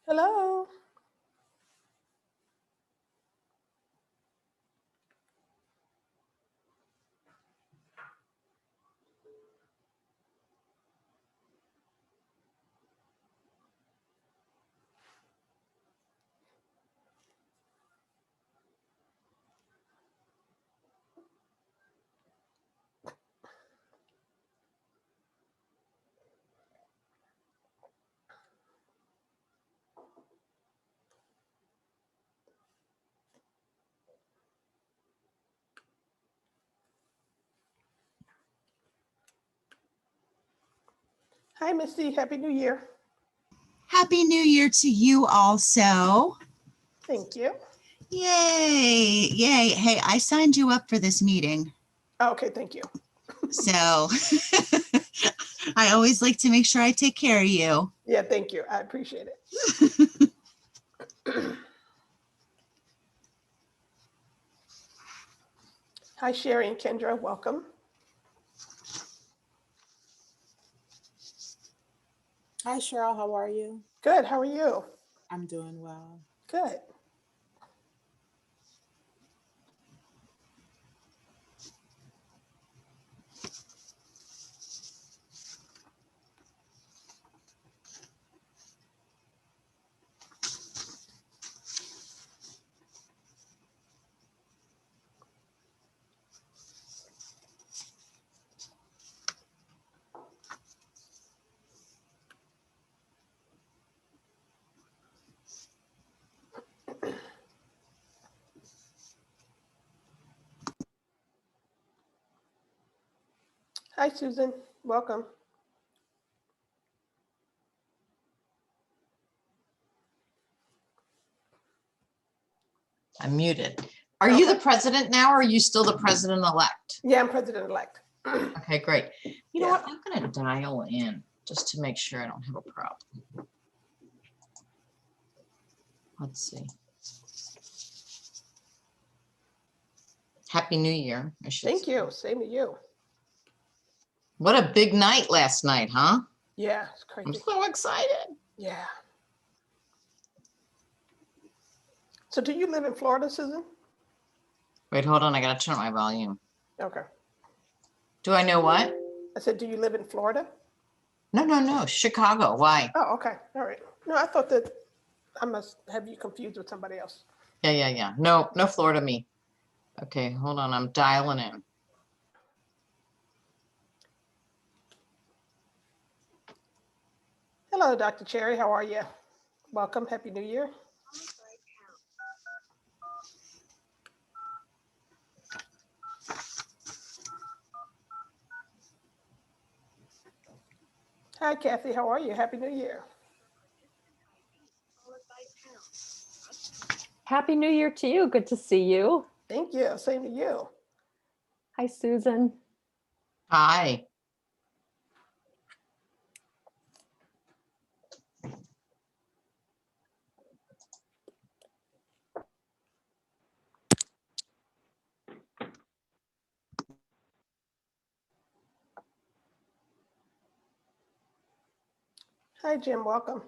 Hello. Hi, Misty. Happy New Year. Happy New Year to you also. Thank you. Yay, yay. Hey, I signed you up for this meeting. Oh, okay, thank you. So I always like to make sure I take care of you. Yeah, thank you. I appreciate it. Hi, Sherry and Kendra. Welcome. Hi, Cheryl. How are you? Good. How are you? I'm doing well. Good. Hi, Susan. Welcome. I'm muted. Are you the president now, or are you still the president-elect? Yeah, I'm president-elect. Okay, great. You know Yeah. what? I'm going to dial in just to make sure I don't have a problem. Let's see. Happy New Year, I should Thank say. you. Same to you. What a big night last night, huh? Yeah, it's I'm crazy. so excited. Yeah. So do you live in Florida, Susan? Wait, hold on. I got to turn up my volume. Okay. Do I know what? I said, do you live in Florida? No. Chicago. Why? Oh, okay. All right. No, I thought that I must have you confused with somebody else. Yeah. No Florida me. Okay, hold on. I'm dialing in. Hello, Dr. Cherry. How are you? Welcome. Happy New Year. Hi, Kathy. How are you? Happy New Year. Happy New Year to you. Good to see you. Thank you. Same to you. Hi, Susan. Hi. Hi, Jim. Welcome.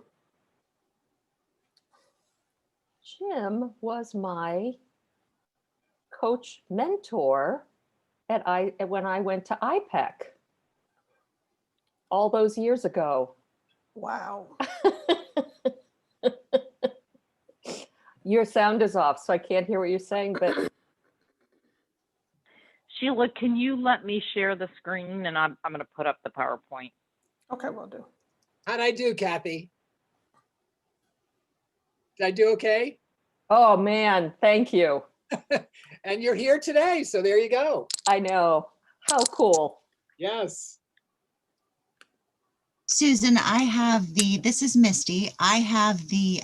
Jim was my coach mentor when I went to IPEC all those years ago. Wow. Your sound is off, so I can't hear what you're saying, but Sheila, can you let me share the screen, and I'm going to put up the PowerPoint. Okay, will do. How'd I do, Kathy? Did I do okay? oh man, thank you. And you're here today, so there you go. I know. How cool. Yes. Susan, this is Misty. I have the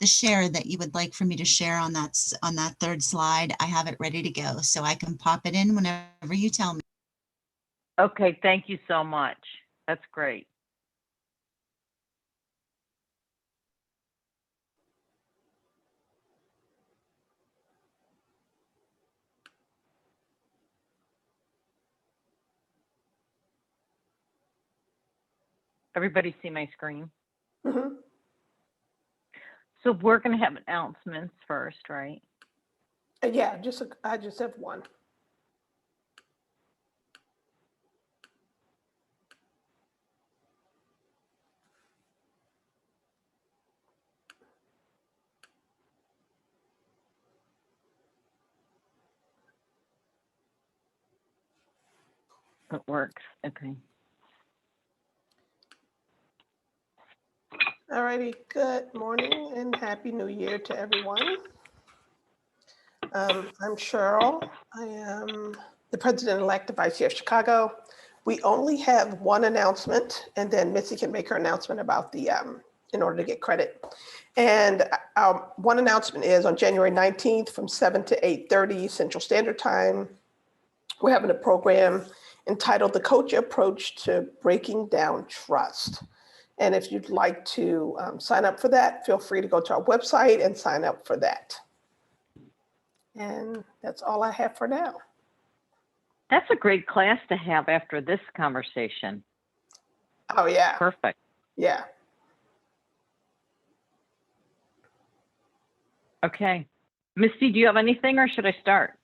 share that you would like for me to share on that third slide. I have it ready to go, so I can pop it in whenever you tell me. Okay, thank you so much. That's great. Everybody see my screen? Mm-hmm. So we're going to have announcements first, right? Yeah, I just have one. It works. Okay. All righty, good morning and Happy New Year to everyone. I'm Cheryl. I am the president-elect of ICF Chicago. We only have one announcement, and then Missy can make her announcement about the, in order to get credit. And one announcement is on January 19th from 7 to 8:30 Central Standard Time. We're having a program entitled The Coach Approach to Breaking Down Trust. And if you'd like to sign up for that, feel free to go to our website and sign up for that. And that's all I have for now. That's a great class to have after this conversation. Oh, yeah. Perfect. Yeah. Okay. Misty, do you have anything or should I start?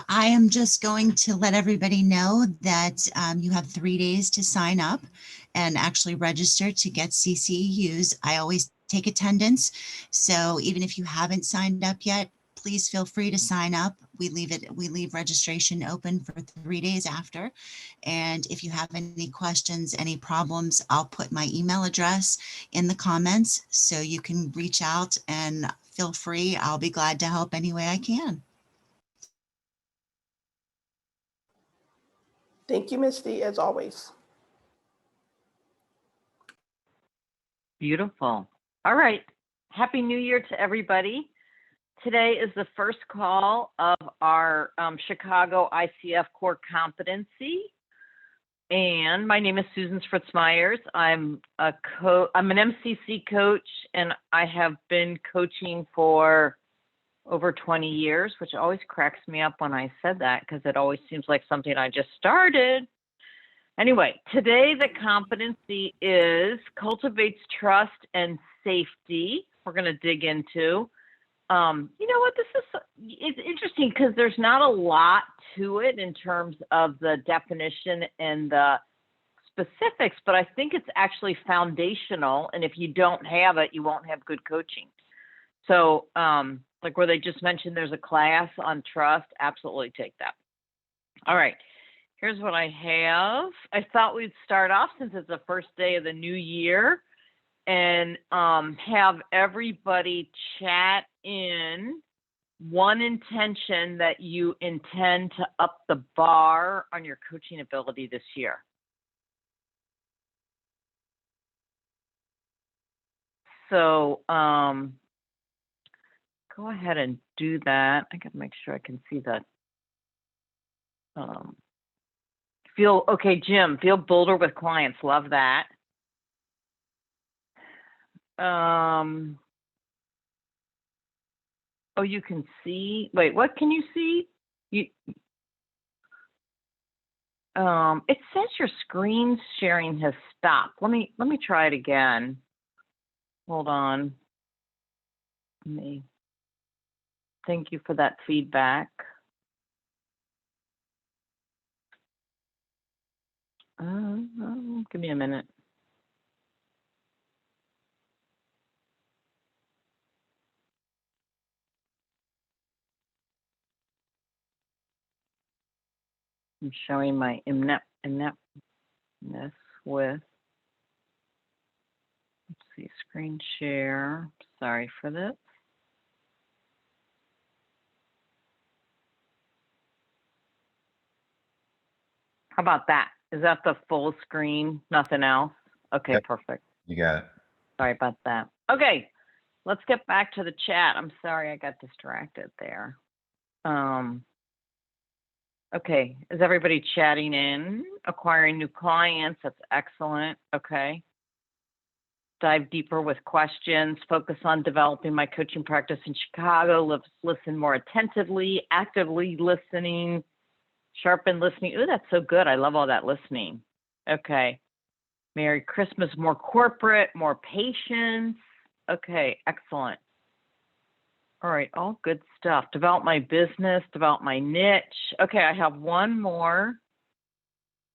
I am just going to let everybody know that you have 3 days to sign up and actually register to get CCEUs. I always take attendance, so even if you haven't signed up yet, please feel free to sign up. We leave registration open for 3 days after. And if you have any questions, any problems, I'll put my email address in the comments so you can reach out and feel free. I'll be glad to help any way I can. Thank you, Misty, as always. Beautiful. All right. Happy New Year to everybody. Today is the first call of our Chicago ICF Core Competency. And my name is Susan Spritzmeyers. I'm an MCC coach, and I have been coaching for over 20 years, which always cracks me up when I said that because it always seems like something I just started. Anyway, today the competency is cultivates trust and safety. We're going to dig into. You know what? It's interesting because there's not a lot to it in terms of the definition and the specifics, but I think it's actually foundational. And if you don't have it, you won't have good coaching. So, like where they just mentioned there's a class on trust, absolutely take that. All right, here's what I have. I thought we'd start off since it's the first day of the new year and have everybody chat in one intention that you intend to up the bar on your coaching ability this year. So go ahead and do that. I gotta make sure I can see that. Okay, Jim, feel bolder with clients. Love that. Oh, you can see. Wait, what can you see? It says your screen sharing has stopped. Let me try it again. Hold on. Thank you for that feedback. Give me a minute. I'm showing my ineptness with, let's see, screen share. Sorry for this. How about that? Is that the full screen? Nothing else? Okay, Yep. Perfect. You got it. Sorry about that. Okay, let's get back to the chat. I'm sorry I got distracted there. Okay, is everybody chatting in? Acquiring new clients, that's excellent. Okay. Dive deeper with questions, focus on developing my coaching practice in Chicago, listen more attentively, actively listening, sharpen listening. Ooh, that's so good. I love all that listening. Okay. Merry Christmas, more corporate, more patience. Okay, excellent. All right, all good stuff. Develop my business, develop my niche. Okay, I have one more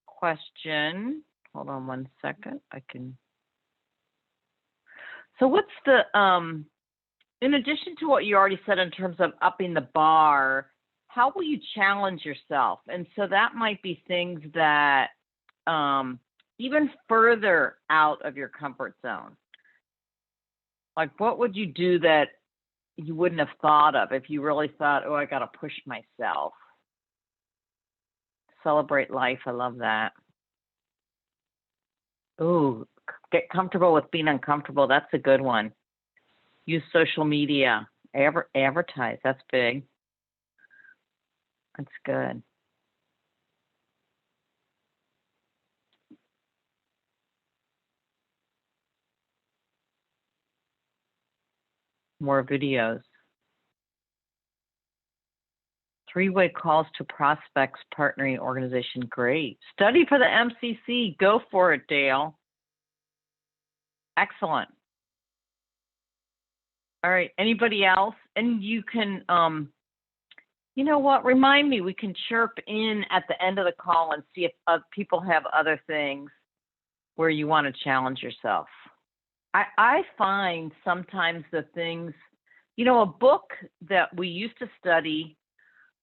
question. Hold on one second. So what's the, in addition to what you already said in terms of upping the bar, how will you challenge yourself? And so that might be things that even further out of your comfort zone. Like what would you do that you wouldn't have thought of if you really thought, oh, I got to push myself? Celebrate life. I love that. Ooh, get comfortable with being uncomfortable. That's a good one. Use social media. Advertise. That's big. That's good. More videos. 3-way calls to prospects, partnering organization. Great. Study for the MCC. Go for it, Dale. Excellent. All right. Anybody else? And you can, you know what? Remind me, we can chirp in at the end of the call and see if people have other things where you want to challenge yourself. I find sometimes the things, you know, a book that we used to study,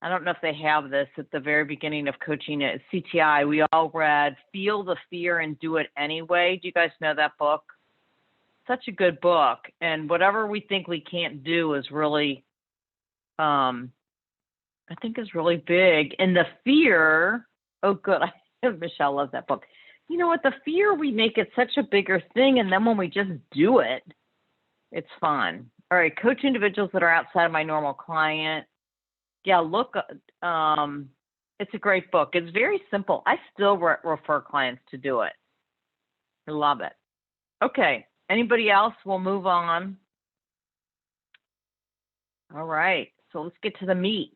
I don't know if they have this at the very beginning of coaching at CTI, we all read Feel the Fear and Do It Anyway. Do you guys know that book? Such a good book. And whatever we think we can't do is really, I think is really big. And the fear, oh good, Michelle loves that book. You know what, the fear, we make it such a bigger thing, and then when we just do it, it's fun. All right, coach individuals that are outside of my normal client. Yeah, look, it's a great book. It's very simple. I still refer clients to do it. I love it. Okay, anybody else? We'll move on. All right, so let's get to the meat.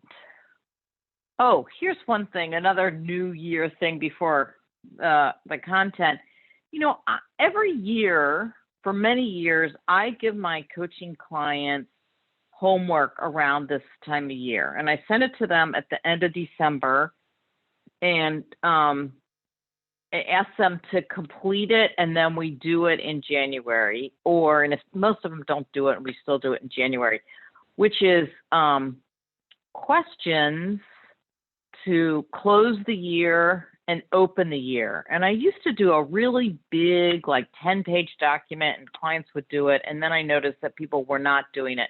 Oh, here's one thing, another New Year thing before the content. You know, every year, for many years, I give my coaching clients homework around this time of year. And I send it to them at the end of December and I ask them to complete it, and then we do it in January. And if most of them don't do it, we still do it in January, which is questions to close the year and open the year. And I used to do a really big, like 10-page document, and clients would do it. And then I noticed that people were not doing it.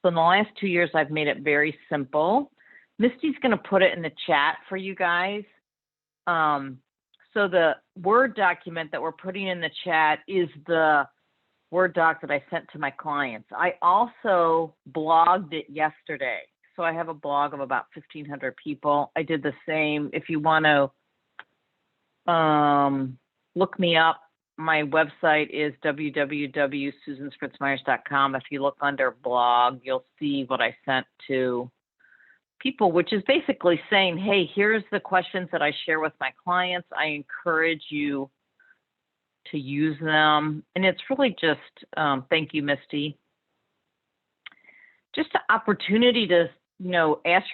So in the last 2 years, I've made it very simple. Misty's going to put it in the chat for you guys. So the Word document that we're putting in the chat is the Word doc that I sent to my clients. I also blogged it yesterday. So I have a blog of about 1,500 people. I did the same. If you want to look me up, my website is www.susanspritzmeyers.com. If you look under blog, you'll see what I sent to people, which is basically saying, hey, here's the questions that I share with my clients. I encourage you to use them. And it's really just, thank you, Misty. Just an opportunity to, you know, ask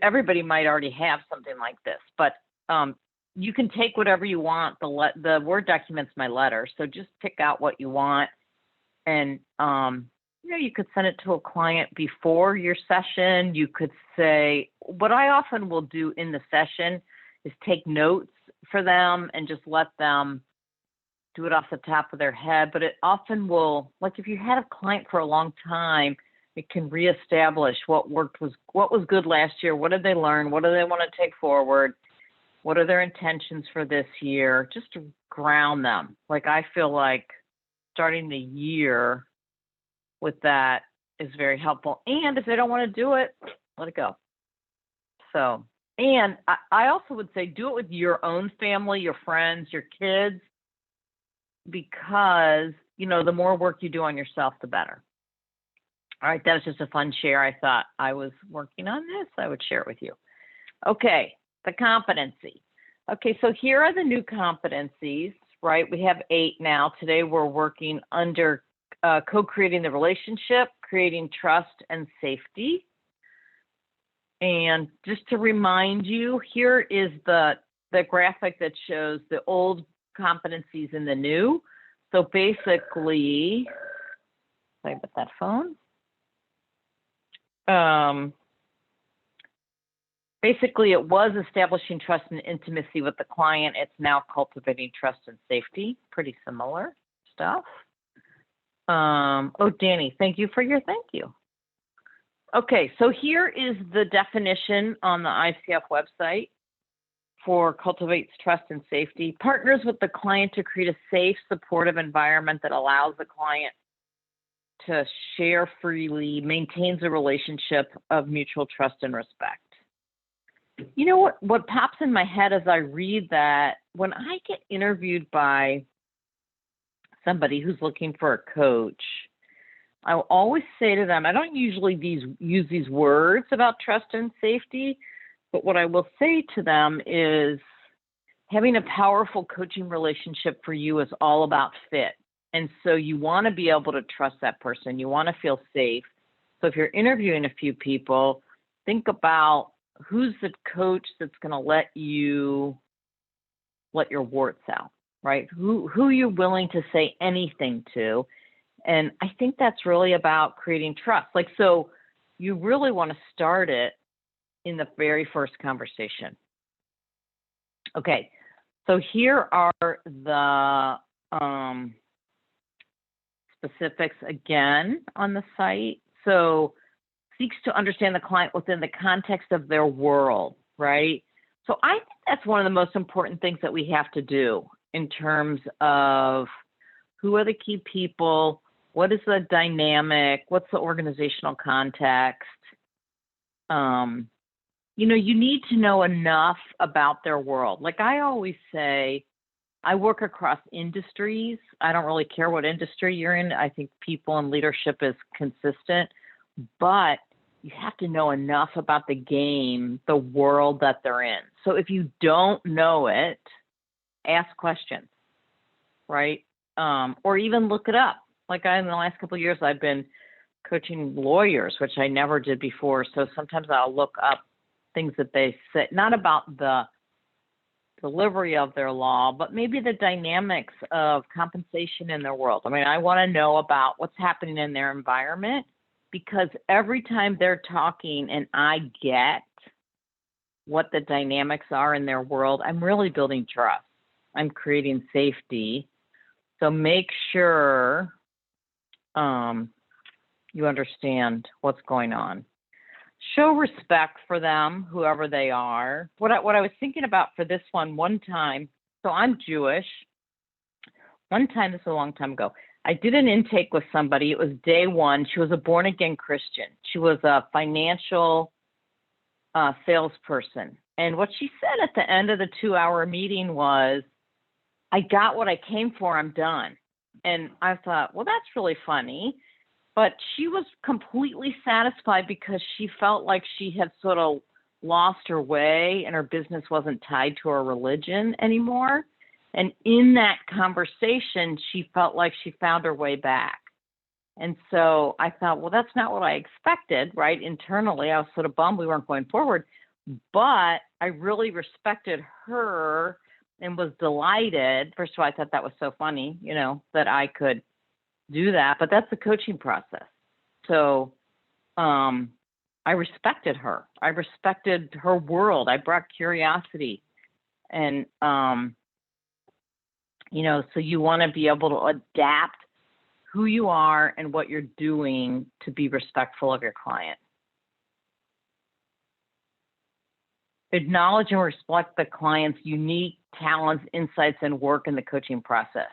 everybody might already have something like this, but you can take whatever you want. The Word document's my letter, so just pick out what you want. And, you know, you could send it to a client before your session. You could say, what I often will do in the session is take notes for them and just let them do it off the top of their head. But it often will, like if you had a client for a long time, it can reestablish what was good last year. What did they learn? What do they want to take forward? What are their intentions for this year? Just to ground them. Like I feel like starting the year with that is very helpful. And if they don't want to do it, let it go. So, and I also would say do it with your own family, your friends, your kids, because, you know, the more work you do on yourself, the better. All right, that was just a fun share. I thought I was working on this. I would share it with you. Okay, the competency. Okay, so here are the new competencies, right? We have 8 now. Today we're working under co-creating the relationship, creating trust and safety. And just to remind you, here is the graphic that shows the old competencies and the new. So basically, sorry about that phone. Basically, it was establishing trust and intimacy with the client. It's now cultivating trust and safety. Pretty similar stuff. Oh, Danny, thank you for your thank you. Okay, so here is the definition on the ICF website for cultivates trust and safety. Partners with the client to create a safe, supportive environment that allows the client to share freely, maintains a relationship of mutual trust and respect. You know what pops in my head as I read that, when I get interviewed by somebody who's looking for a coach, I'll always say to them, I don't usually use these words about trust and safety, but what I will say to them is having a powerful coaching relationship for you is all about fit. And so you want to be able to trust that person. You want to feel safe. So if you're interviewing a few people, think about who's the coach that's going to let your warts out, right? Who you're willing to say anything to. And I think that's really about creating trust. Like, so you really want to start it in the very first conversation. Okay, so here are the specifics again on the site. So seeks to understand the client within the context of their world, right? So I think that's one of the most important things that we have to do in terms of who are the key people, what is the dynamic, what's the organizational context. You know, you need to know enough about their world. Like I always say, I work across industries. I don't really care what industry you're in. I think people and leadership is consistent, but you have to know enough about the game, the world that they're in. So if you don't know it, ask questions, right? Or even look it up. Like in the last couple of years, I've been coaching lawyers, which I never did before. So sometimes I'll look up things that they say, not about the delivery of their law, but maybe the dynamics of compensation in their world. I mean, I want to know about what's happening in their environment, because every time they're talking and I get what the dynamics are in their world, I'm really building trust. I'm creating safety. So make sure you understand what's going on. Show respect for them, whoever they are. What I was thinking about for this one time, so I'm Jewish. One time, this was a long time ago, I did an intake with somebody. It was day one. She was a born-again Christian. She was a financial salesperson. And what she said at the end of the 2-hour meeting was, I got what I came for, I'm done. And I thought, well, that's really funny. But she was completely satisfied because she felt like she had sort of lost her way and her business wasn't tied to her religion anymore. And in that conversation, she felt like she found her way back. And so I thought, well, that's not what I expected, right? Internally, I was sort of bummed we weren't going forward. But I really respected her and was delighted. First of all, I thought that was so funny, you know, that I could do that. But that's the coaching process. So I respected her. I respected her world. I brought curiosity. And, you know, so you want to be able to adapt who you are and what you're doing to be respectful of your client. Acknowledge and respect the client's unique talents, insights, and work in the coaching process.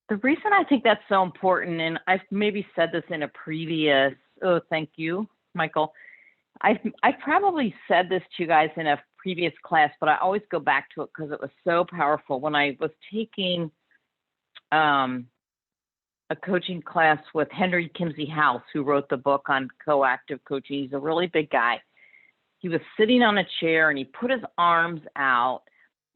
The reason I think that's so important, and I've maybe said this in a previous, oh, thank you, Michael. I probably said this to you guys in a previous class, but I always go back to it because it was so powerful. When I was taking a coaching class with Henry Kimsey House, who wrote the book on coactive coaching. He's a really big guy. He was sitting on a chair and he put his arms out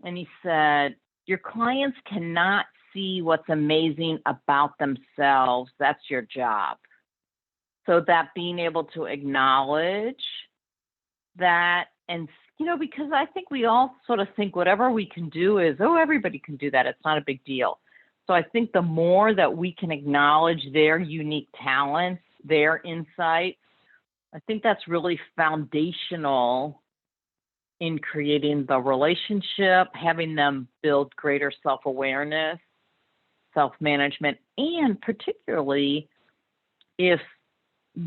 and he said, your clients cannot see what's amazing about themselves, that's your job. So that being able to acknowledge that, and, you know, because I think we all sort of think whatever we can do is, oh, everybody can do that. It's not a big deal. So I think the more that we can acknowledge their unique talents, their insights, I think that's really foundational in creating the relationship, having them build greater self-awareness, self-management, and particularly if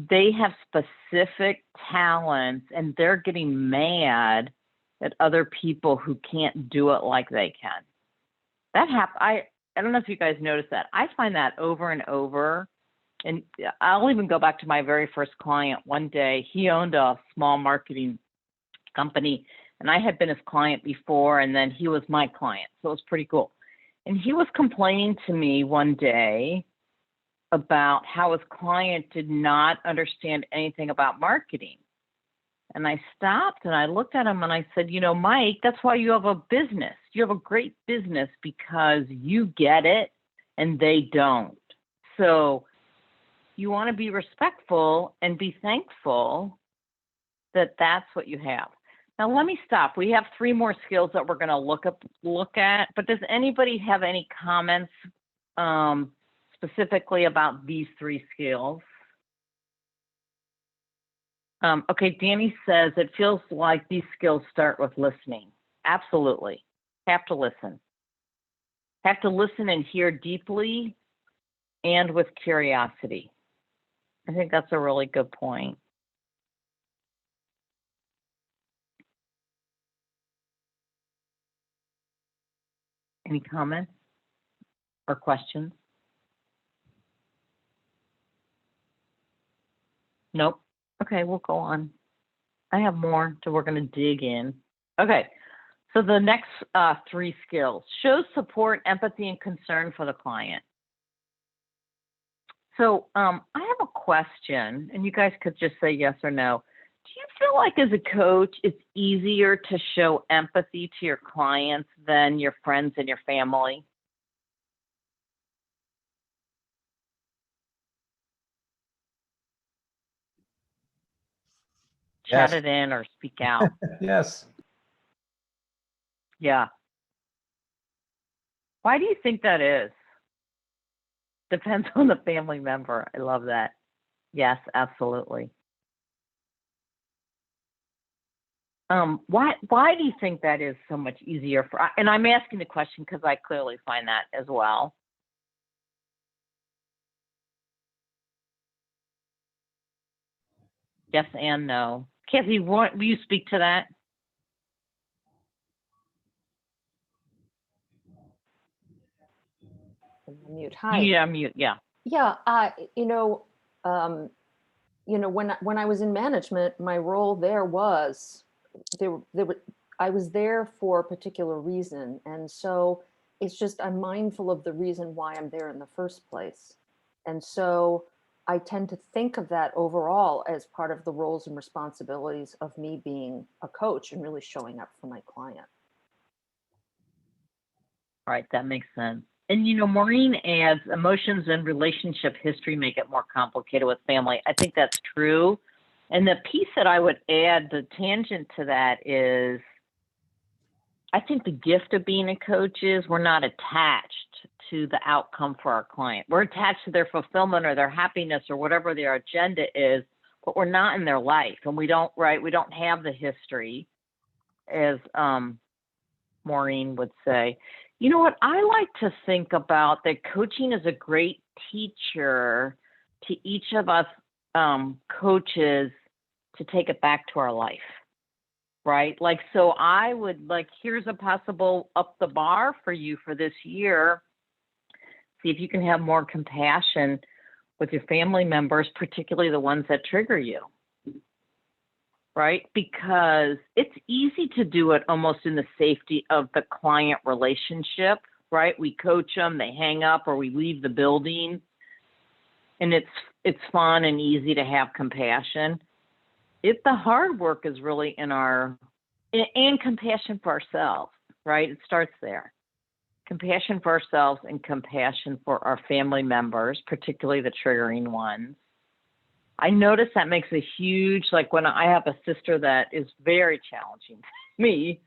they have specific talents and they're getting mad at other people who can't do it like they can. That I don't know if you guys noticed that. I find that over and over. And I'll even go back to my very first client. One day, he owned a small marketing company, and I had been his client before, and then he was my client. So it was pretty cool. And he was complaining to me one day about how his client did not understand anything about marketing. And I stopped and I looked at him and I said, you know, Mike, that's why you have a business. You have a great business because you get it and they don't. So you want to be respectful and be thankful that that's what you have. Now, let me stop. We have 3 more skills that we're going to look at, but does anybody have any comments specifically about these 3 skills? Okay, Danny says it feels like these skills start with listening. Absolutely. Have to listen. Have to listen and hear deeply and with curiosity. I think that's a really good point. Any comments or questions? Nope. Okay, we'll go on. I have more, so we're going to dig in. Okay, so the next 3 skills. Show support, empathy, and concern for the client. So I have a question, and you guys could just say yes or no. Do you feel like as a coach, it's easier to show empathy to your clients than your friends and your family? Yes. Chat it in or speak out. Yes. Yeah. Why do you think that is? Depends on the family member. I love that. Yes, absolutely. Why do you think that is so much easier for, and I'm asking the question because I clearly find that as well. Yes and no. Kathy, will you speak to that? Mute. Hi. Yeah, mute. Yeah. Yeah. When I was in management, my role there was I was there for a particular reason, and so it's just I'm mindful of the reason why I'm there in the first place, and so I tend to think of that overall as part of the roles and responsibilities of me being a coach and really showing up for my client. All right, that makes sense. And Maureen adds, emotions and relationship history make it more complicated with family. I think that's true. And the piece that I would add, the tangent to that is, I think the gift of being a coach is we're not attached to the outcome for our client. We're attached to their fulfillment or their happiness or whatever their agenda is, but we're not in their life. And we don't have the history, as Maureen would say. You know what? I like to think about that coaching is a great teacher to each of us coaches to take it back to our life, right? So I would here's a possible up the bar for you for this year. See if you can have more compassion with your family members, particularly the ones that trigger you. Right? Because it's easy to do it almost in the safety of the client relationship, right? We coach them, they hang up, or we leave the building, and it's fun and easy to have compassion. The hard work is really in and compassion for ourselves, right? It starts there. compassion for ourselves and compassion for our family members, particularly the triggering ones. I notice that makes a huge, like when I have a sister that is very challenging to me,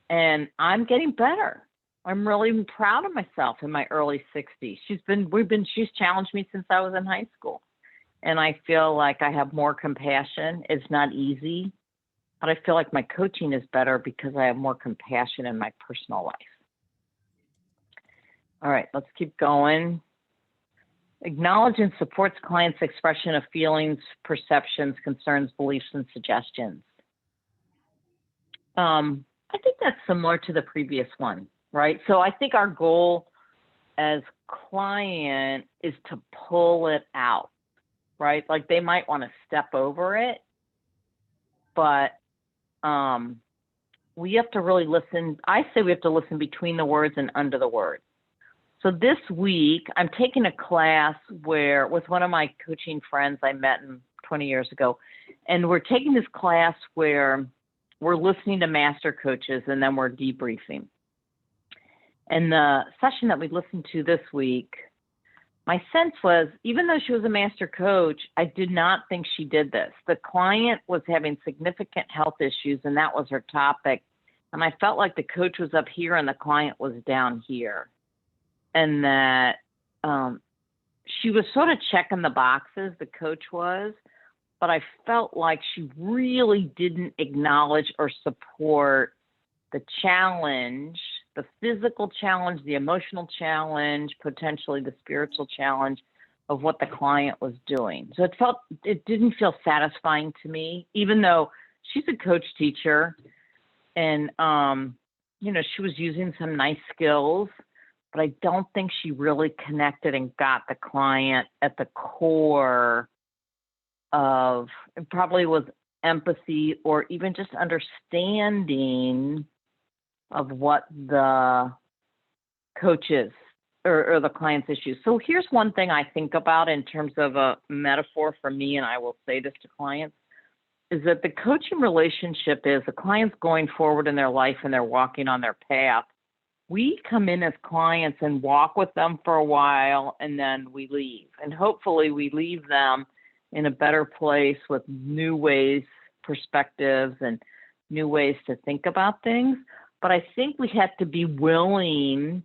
and I'm getting better. I'm really proud of myself in my early 60s. She's challenged me since I was in high school. And I feel like I have more compassion. It's not easy, but I feel like my coaching is better because I have more compassion in my personal life. All right, let's keep going. Acknowledge and supports clients' expression of feelings, perceptions, concerns, beliefs, and suggestions. I think that's similar to the previous one, right? So I think our goal as client is to pull it out, right? Like they might want to step over it, but we have to really listen. I say we have to listen between the words and under the words. So this week, I'm taking a class with one of my coaching friends I met 20 years ago, and we're taking this class where we're listening to master coaches and then we're debriefing. And the session that we listened to this week, my sense was, even though she was a master coach, I did not think she did this. The client was having significant health issues, and that was her topic. And I felt like the coach was up here and the client was down here. And that she was sort of checking the boxes, the coach was, but I felt like she really didn't acknowledge or support the challenge, the physical challenge, the emotional challenge, potentially the spiritual challenge of what the client was doing. So it didn't feel satisfying to me, even though she's a coach teacher and, she was using some nice skills, but I don't think she really connected and got the client at the core of, it probably was empathy or even just understanding of what the coaches or the client's issues. So here's one thing I think about in terms of a metaphor for me, and I will say this to clients, is that the coaching relationship is the client's going forward in their life and they're walking on their path. We come in as clients and walk with them for a while, and then we leave. And hopefully we leave them in a better place with new ways, perspectives, and new ways to think about things. But I think we have to be willing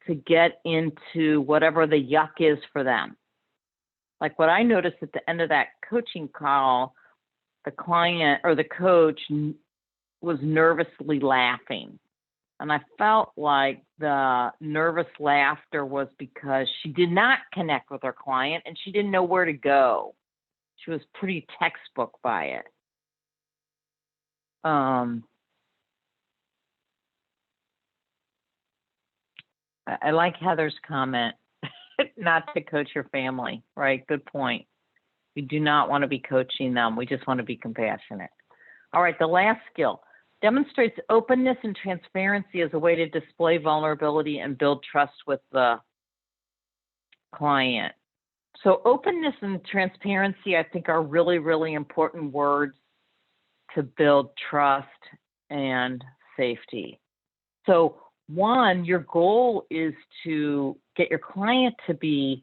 to get into whatever the yuck is for them. Like what I noticed at the end of that coaching call, the client or the coach was nervously laughing. And I felt like the nervous laughter was because she did not connect with her client and she didn't know where to go. She was pretty textbook by it. I like Heather's comment, not to coach your family, right? Good point. We do not want to be coaching them. We just want to be compassionate. All right, the last skill. Demonstrates openness and transparency as a way to display vulnerability and build trust with the client. So openness and transparency, I think, are really, really important words to build trust and safety. So one, your goal is to get your client to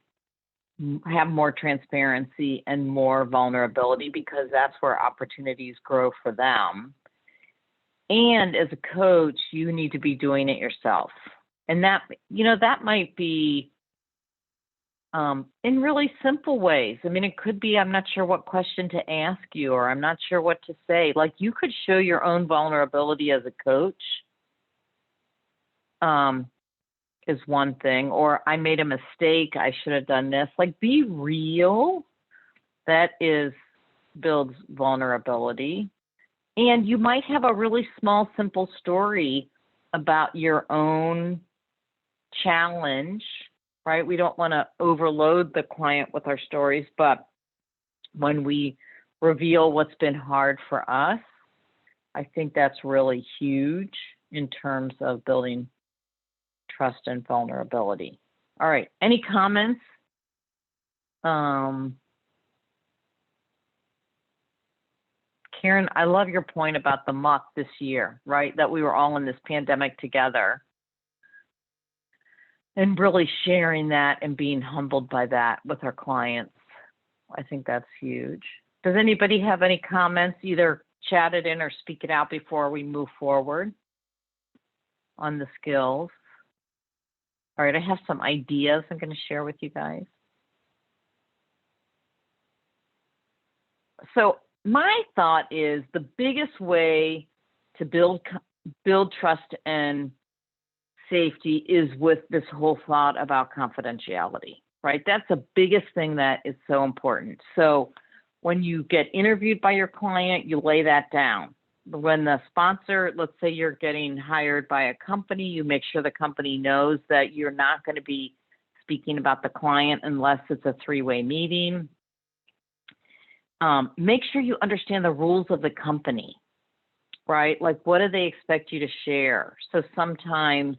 have more transparency and more vulnerability, because that's where opportunities grow for them. And as a coach, you need to be doing it yourself. And that might be in really simple ways. I mean, it could be, I'm not sure what question to ask you, or I'm not sure what to say. Like, you could show your own vulnerability as a coach, is one thing. Or I made a mistake, I should have done this. Like, be real. That builds vulnerability. And you might have a really small, simple story about your own challenge, right? We don't want to overload the client with our stories, but when we reveal what's been hard for us, I think that's really huge in terms of building trust and vulnerability. All right, any comments? Karen, I love your point about the muck this year, right? That we were all in this pandemic together. and really sharing that and being humbled by that with our clients. I think that's huge. Does anybody have any comments, either chat it in or speak it out before we move forward on the skills? All right, I have some ideas I'm going to share with you guys. So my thought is the biggest way to build trust and safety is with this whole thought about confidentiality, right? That's the biggest thing that is so important. So when you get interviewed by your client, you lay that down. When the sponsor, let's say you're getting hired by a company, you make sure the company knows that you're not going to be speaking about the client unless it's a three-way meeting. Make sure you understand the rules of the company, right? Like, what do they expect you to share? So sometimes,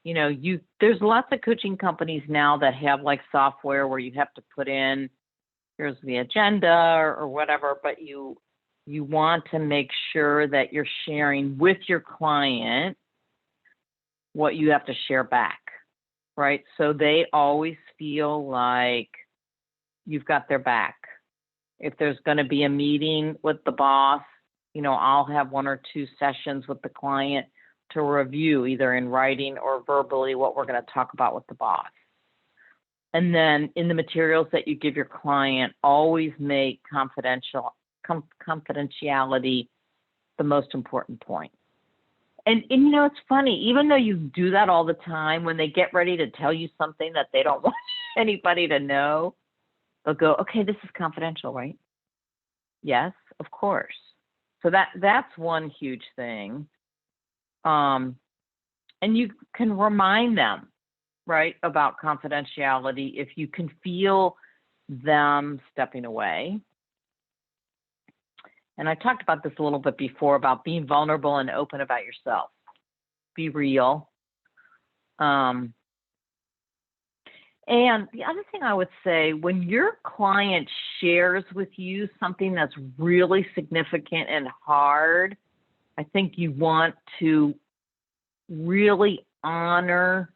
you know, there's lots of coaching companies now that have like software where you have to put in, here's the agenda or whatever, but you want to make sure that you're sharing with your client what you have to share back, right? So they always feel like you've got their back. If there's going to be a meeting with the boss, you know, I'll have 1 or 2 sessions with the client to review either in writing or verbally what we're going to talk about with the boss. And then in the materials that you give your client, always make confidentiality the most important point. And you know, it's funny, even though you do that all the time, when they get ready to tell you something that they don't want anybody to know, they'll go, okay, this is confidential, right? Yes, of course. So that's one huge thing. And you can remind them, right, about confidentiality if you can feel them stepping away. And I talked about this a little bit before about being vulnerable and open about yourself. Be real. And the other thing I would say, when your client shares with you something that's really significant and hard, I think you want to really honor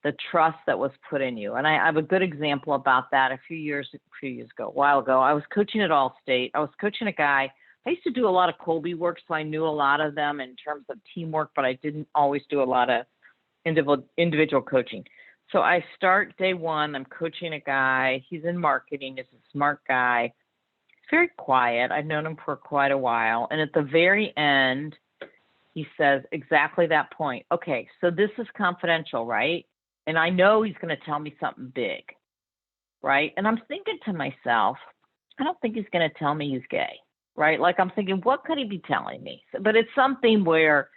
the trust that was put in you. And I have a good example about that. A few years ago, a while ago, I was coaching at Allstate. I was coaching a guy. I used to do a lot of Colby work, so I knew a lot of them in terms of teamwork, but I didn't always do a lot of individual coaching. So I start day one, I'm coaching a guy. He's in marketing. He's a smart guy. He's very quiet. I've known him for quite a while. And at the very end, he says exactly that point. Okay, so this is confidential, right? And I know he's going to tell me something big, right? And I'm thinking to myself, I don't think he's going to tell me he's gay, right? Like I'm thinking, what could he be telling me? But it's something where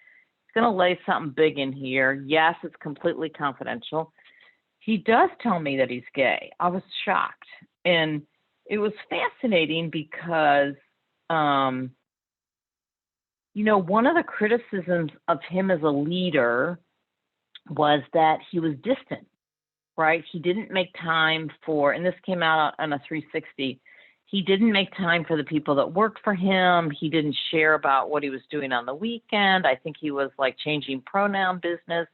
he's going to lay something big in here. Yes, it's completely confidential. He does tell me that he's gay. I was shocked. And it was fascinating because, you know, one of the criticisms of him as a leader was that he was distant, right? He didn't make time for, and this came out on a 360, he didn't make time for the people that worked for him. He didn't share about what he was doing on the weekend. I think he was like changing pronoun business.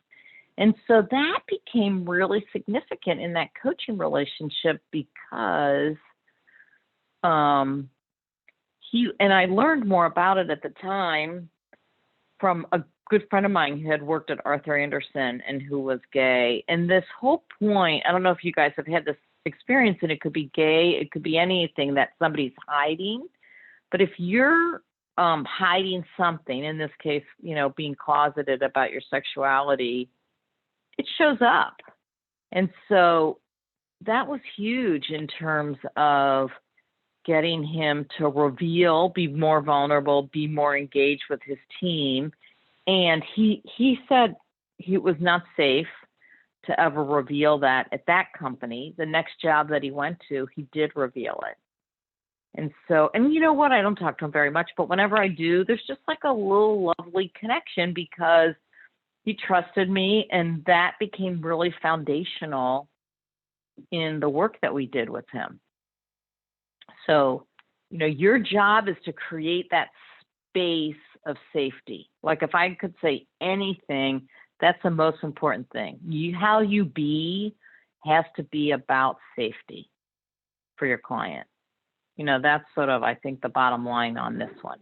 And so that became really significant in that coaching relationship because and I learned more about it at the time from a good friend of mine who had worked at Arthur Andersen and who was gay. And this whole point, I don't know if you guys have had this experience, and it could be gay, it could be anything that somebody's hiding. But if you're hiding something, in this case, you know, being closeted about your sexuality, it shows up. And so that was huge in terms of getting him to reveal, be more vulnerable, be more engaged with his team. And he said it was not safe to ever reveal that at that company. The next job that he went to, he did reveal it. And so, and you know what, I don't talk to him very much, but whenever I do, there's just like a little lovely connection because he trusted me, and that became really foundational in the work that we did with him. So, you know, your job is to create that space of safety. Like if I could say anything That's the most important thing. How you be has to be about safety for your client. That's sort of, I think, the bottom line on this one.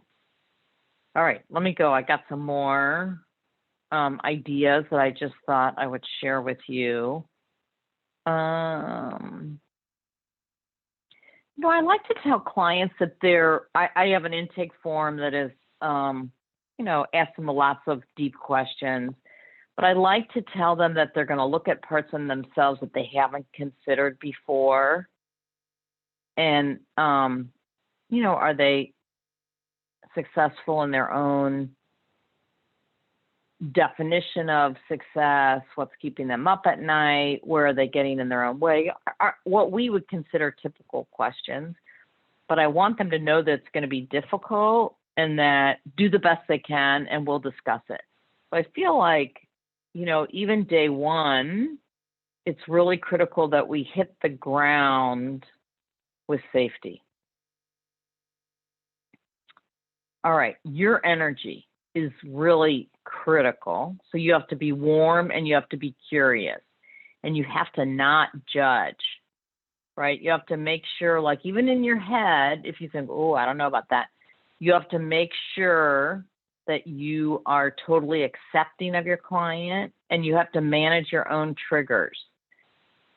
All right, let me go. I got some more ideas that I just thought I would share with you. I like to tell clients that I have an intake form that is, ask them lots of deep questions, but I like to tell them that they're going to look at parts in themselves that they haven't considered before. And, are they successful in their own definition of success? What's keeping them up at night? Where are they getting in their own way? What we would consider typical questions. But I want them to know that it's going to be difficult and that do the best they can and we'll discuss it. So I feel like, even day one, it's really critical that we hit the ground with safety. All right, your energy is really critical. So you have to be warm and you have to be curious and you have to not judge, right? You have to make sure, like even in your head, if you think, oh, I don't know about that, you have to make sure that you are totally accepting of your client and you have to manage your own triggers.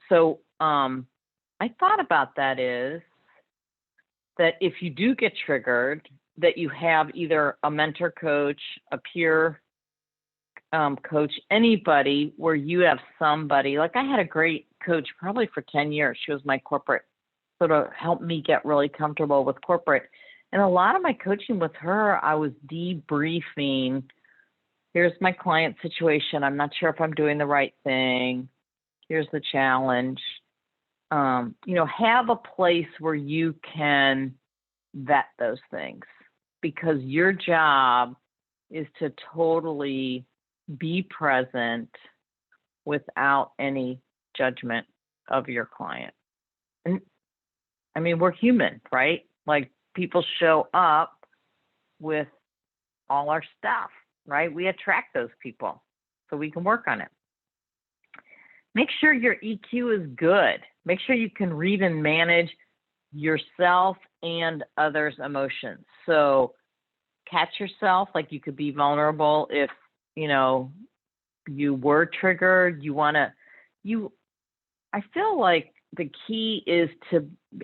So I thought about that is that if you do get triggered, that you have either a mentor coach, a peer coach, anybody where you have somebody, like I had a great coach probably for 10 years. She was my corporate, sort of helped me get really comfortable with corporate. And a lot of my coaching with her, I was debriefing, here's my client situation. I'm not sure if I'm doing the right thing. Here's the challenge. Have a place where you can vet those things, because your job is to totally be present without any judgment of your client. And I mean, we're human, right? Like people show up with all our stuff, right? We attract those people so we can work on it. Make sure your EQ is good. Make sure you can read and manage yourself and others' emotions. So catch yourself, like you could be vulnerable if, you were triggered. I feel like the key is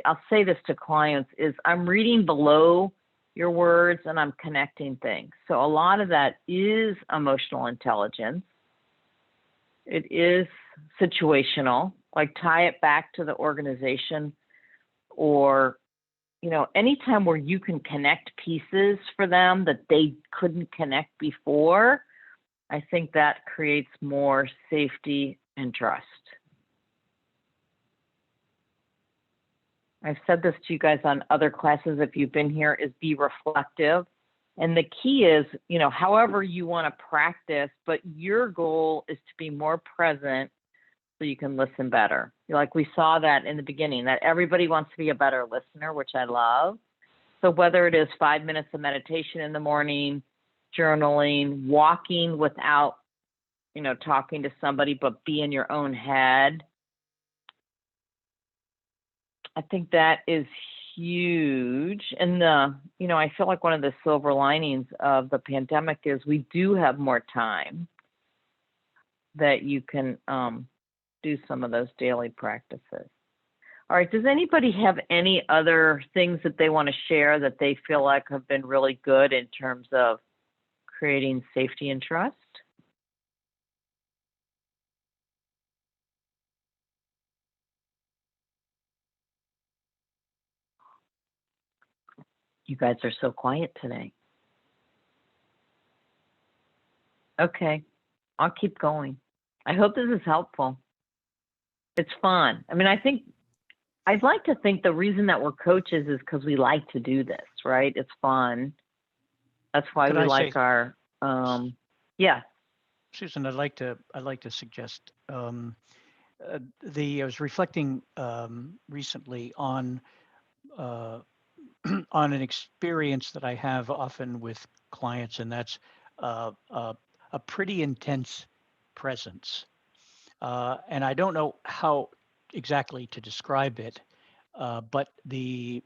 I'll say this to clients, is I'm reading below your words and I'm connecting things. So a lot of that is emotional intelligence. It is situational, like tie it back to the organization or, anytime where you can connect pieces for them that they couldn't connect before, I think that creates more safety and trust. I've said this to you guys on other classes, if you've been here, is be reflective. And the key is, however you want to practice, but your goal is to be more present so you can listen better. Like we saw that in the beginning, that everybody wants to be a better listener, which I love. So whether it is 5 minutes of meditation in the morning, journaling, walking without, talking to somebody, but be in your own head, I think that is huge. And I feel like one of the silver linings of the pandemic is we do have more time that you can do some of those daily practices. All right, does anybody have any other things that they want to share that they feel like have been really good in terms of creating safety and trust? You guys are so quiet today. Okay, I'll keep going. I hope this is helpful. It's fun. I mean, I'd like to think the reason that we're coaches is because we like to do this, right? It's fun. That's why Could we I like say- our, yeah. Susan, I'd like to suggest I was reflecting recently on on an experience that I have often with clients, and that's a pretty intense presence. And I don't know how exactly to describe it, but the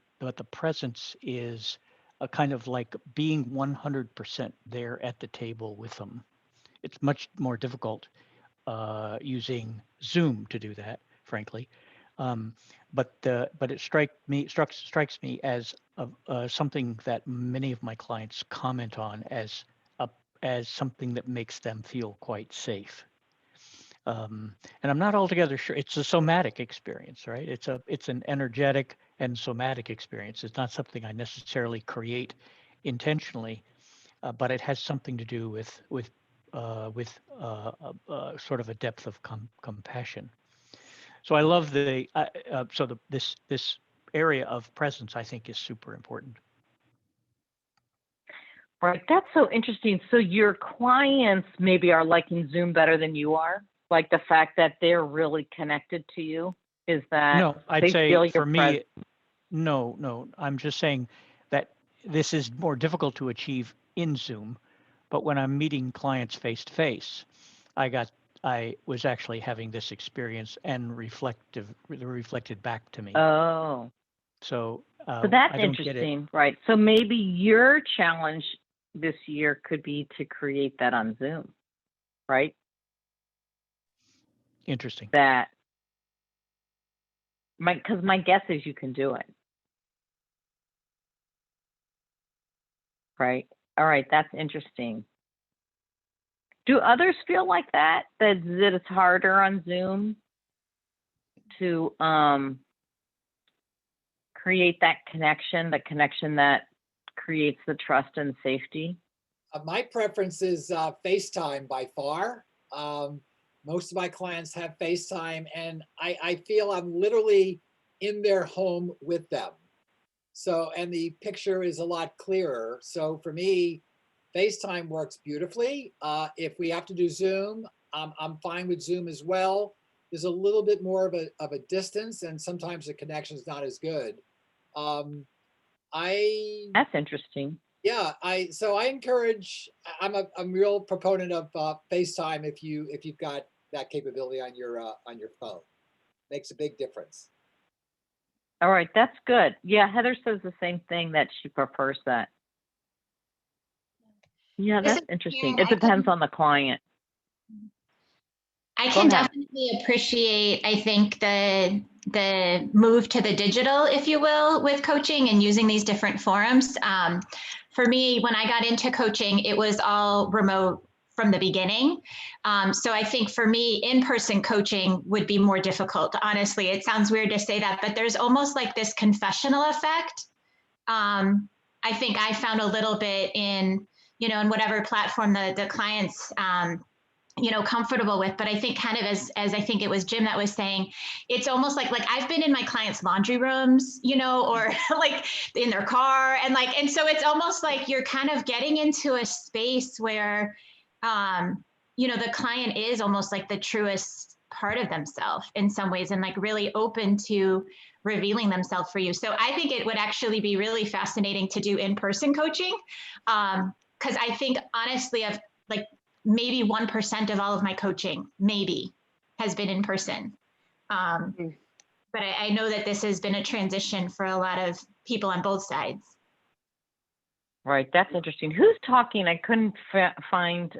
presence is a kind of like being 100% there at the table with them. It's much more difficult using Zoom to do that, frankly. But it strikes me as something that many of my clients comment on as something that makes them feel quite safe. And I'm not altogether sure. It's a somatic experience, right? It's an energetic and somatic experience. It's not something I necessarily create intentionally, but it has something to do with sort of a depth of compassion. So I love this area of presence. I think is super important. Right. That's so interesting. So your clients maybe are liking Zoom better than you are? Like the fact that they're really connected to you? Is that No, I'd they say feel for your me, presence? no. I'm just saying that this is more difficult to achieve in Zoom, but when I'm meeting clients face to face, I was actually having this experience and reflected back to me. Oh, So so that's I don't get it. interesting. Right. So maybe your challenge this year could be to create that on Zoom, right? Interesting. That because my guess is you can do it. Right. All right. That's interesting. Do others feel like that it's harder on Zoom to create that connection, the connection that creates the trust and safety? My preference is FaceTime by far. Most of my clients have FaceTime, and I feel I'm literally in their home with them. So, and the picture is a lot clearer. So for me, FaceTime works beautifully. If we have to do Zoom, I'm fine with Zoom as well. There's a little bit more of a distance, and sometimes the connection is not as good. That's interesting. Yeah, so I encourage. I'm a real proponent of FaceTime if you've got that capability on your phone. Makes a big difference. All right, that's good. Yeah, Heather says the same thing, that she prefers that. Yeah, This that's is interesting. Karen. It depends on the client. I Go can ahead. definitely appreciate, I think, the move to the digital, if you will, with coaching and using these different forums. For me, when I got into coaching, it was all remote from the beginning. So I think for me, in-person coaching would be more difficult. Honestly, it sounds weird to say that, but there's almost like this confessional effect. I think I found a little bit in whatever platform the clients comfortable with. But I think kind of as I think it was Jim that was saying, it's almost like I've been in my clients' laundry rooms, or like in their car, and so it's almost like you're kind of getting into a space where the client is almost like the truest part of themselves in some ways, and like really open to revealing themselves for you. So I think it would actually be really fascinating to do in-person coaching, because I think honestly of maybe 1% of all of my coaching maybe has been in person. But I know that this has been a transition for a lot of people on both sides. Right, that's interesting. Who's talking? I couldn't find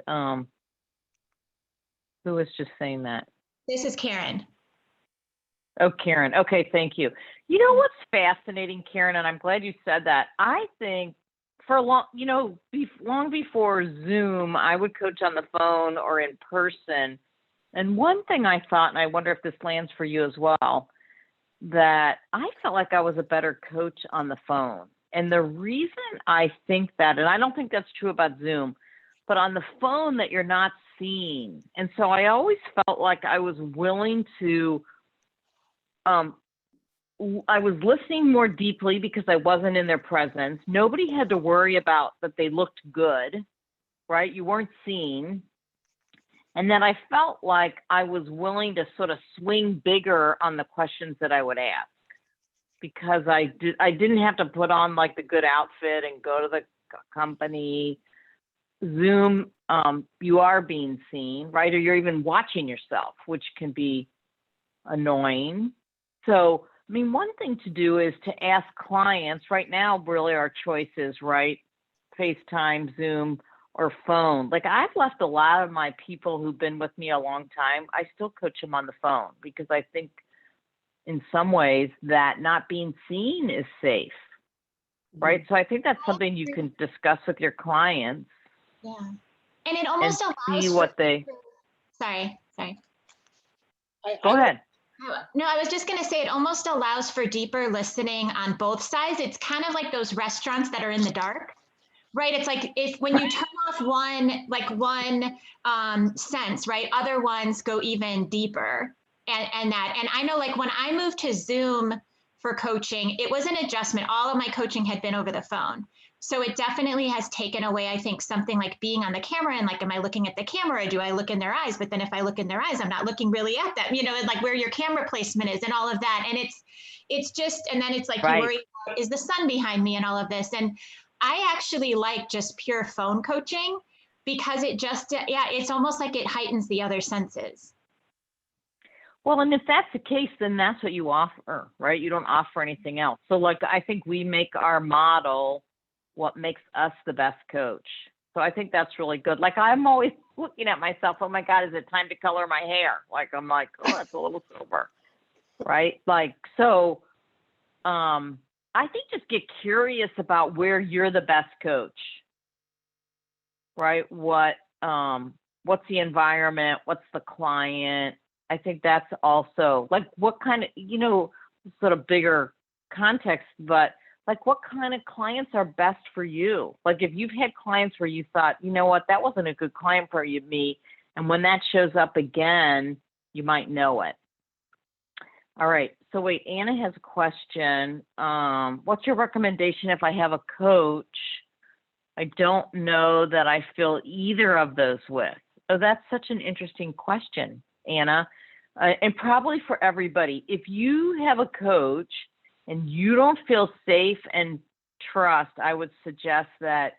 who was just saying that. This is Karen. Oh, Karen. Okay, thank you. You know what's fascinating, Karen, and I'm glad you said that. I think for long before Zoom, I would coach on the phone or in person. And one thing I thought, and I wonder if this lands for you as well, that I felt like I was a better coach on the phone. And the reason I think that, and I don't think that's true about Zoom, but on the phone that you're not seeing. And so I always felt like I was willing to, I was listening more deeply because I wasn't in their presence. Nobody had to worry about that they looked good, right? You weren't seen. And then I felt like I was willing to sort of swing bigger on the questions that I would ask, because I didn't have to put on like the good outfit and go to the company. Zoom, you are being seen, right? Or you're even watching yourself, which can be annoying. So, I mean, one thing to do is to ask clients. Right now, really our choice is, right, FaceTime, Zoom, or phone. Like, I've left a lot of my people who've been with me a long time, I still coach them on the phone because I think in some ways that not being seen is safe, right? So I think that's something you can discuss with your clients Yeah. And it and almost see allows what for, they, sorry. go ahead. No, I was just going to say it almost allows for deeper listening on both sides. It's kind of like those restaurants that are in the dark, right? It's like if when you turn off one sense, right, other ones go even deeper. And I know, like, when I moved to Zoom for coaching, it was an adjustment. All of my coaching had been over the phone. So it definitely has taken away, I think, something like being on the camera and like, am I looking at the camera? Or do I look in their eyes? But then if I look in their eyes, I'm not looking really at them, and like where your camera placement is and all of that. And it's just, and then it's like, Right. you worry, is the sun behind me and all of this? And I actually like just pure phone coaching because it just, it's almost like it heightens the other senses. Well, and if that's the case, then that's what you offer, right? You don't offer anything else. So, like, I think we make our model what makes us the best coach. So I think that's really good. Like, I'm always looking at myself, oh my God, is it time to color my hair? Like, I'm like, oh, that's a little silver, right? Like, so I think just get curious about where you're the best coach, right? What's the environment? What's the client? I think that's also like what kind of, sort of bigger context, but like what kind of clients are best for you? Like if you've had clients where you thought, you know what, that wasn't a good client for me. And when that shows up again, you might know it. All right. So wait, Anna has a question. What's your recommendation if I have a coach I don't know that I feel either of those with? Oh, that's such an interesting question, Anna. And probably for everybody, if you have a coach and you don't feel safe and trust, I would suggest that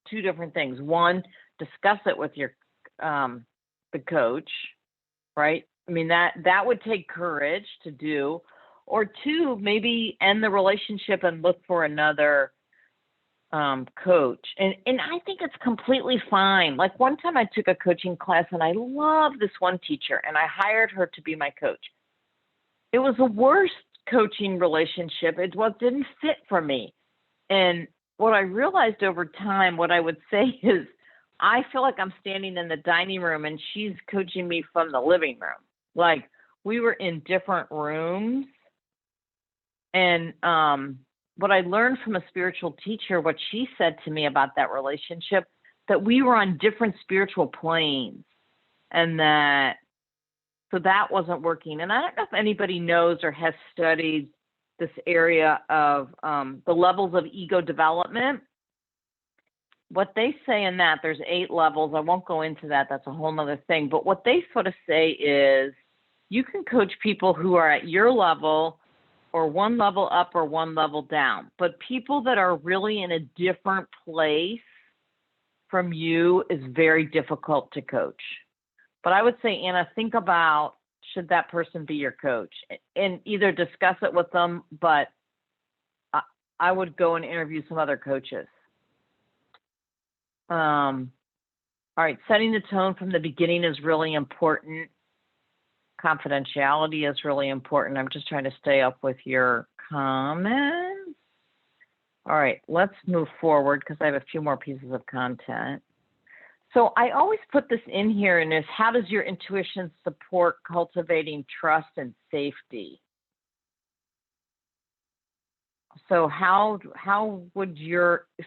two different things. One, discuss it with your the coach, right? I mean, that would take courage to do. Or two, maybe end the relationship and look for another coach. And I think it's completely fine. Like one time I took a coaching class and I loved this one teacher and I hired her to be my coach. It was the worst coaching relationship. It didn't fit for me. And what I realized over time, what I would say is, I feel like I'm standing in the dining room and she's coaching me from the living room. Like we were in different rooms. And what I learned from a spiritual teacher, what she said to me about that relationship, that we were on different spiritual planes and so that wasn't working. And I don't know if anybody knows or has studied this area of the levels of ego development. What they say in that, there's 8 levels. I won't go into that. That's a whole nother thing. But what they sort of say is you can coach people who are at your level or one level up or one level down. But people that are really in a different place from you is very difficult to coach. But I would say, Anna, think about, should that person be your coach? And either discuss it with them, but I would go and interview some other coaches. All right, setting the tone from the beginning is really important. Confidentiality is really important. I'm just trying to stay up with your comments. All right, let's move forward because I have a few more pieces of content. So I always put this in here, and is how does your intuition support cultivating trust and safety? So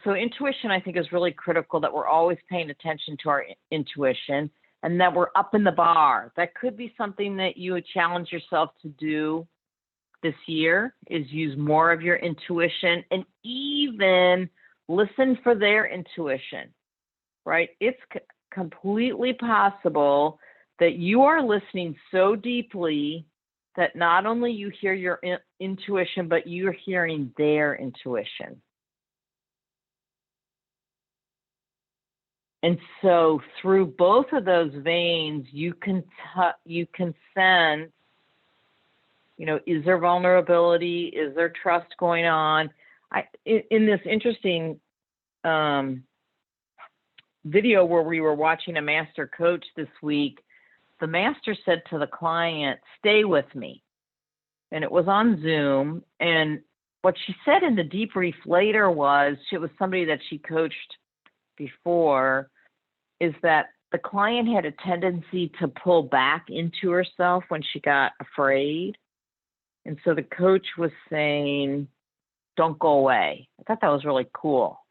so intuition, I think, is really critical, that we're always paying attention to our intuition and that we're up in the bar. That could be something that you would challenge yourself to do this year, is use more of your intuition and even listen for their intuition, right? It's completely possible that you are listening so deeply that not only you hear your intuition, but you're hearing their intuition. And so through both of those veins, you can sense, you know, is there vulnerability? Is there trust going on? In this interesting video where we were watching a master coach this week, the master said to the client, "Stay with me." And it was on Zoom. And what she said in the debrief later was, it was somebody that she coached before, is that the client had a tendency to pull back into herself when she got afraid. And so the coach was saying, don't go away. I thought that was really cool,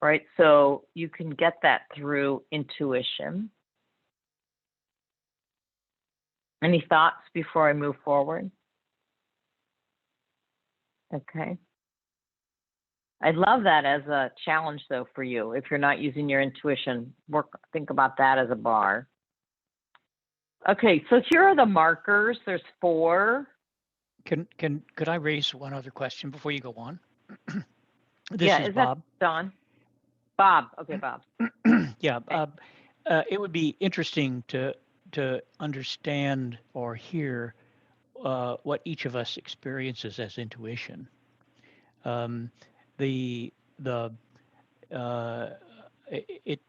right? So you can get that through intuition. Any thoughts before I move forward? Okay. I'd love that as a challenge, though, for you. If you're not using your intuition, think about that as a bar. Okay, so here are the markers. There's 4. Could I raise one other question before you go on? This is Bob. That Don? Bob. Okay, Bob. Yeah. It would be interesting to understand or hear what each of us experiences as intuition. It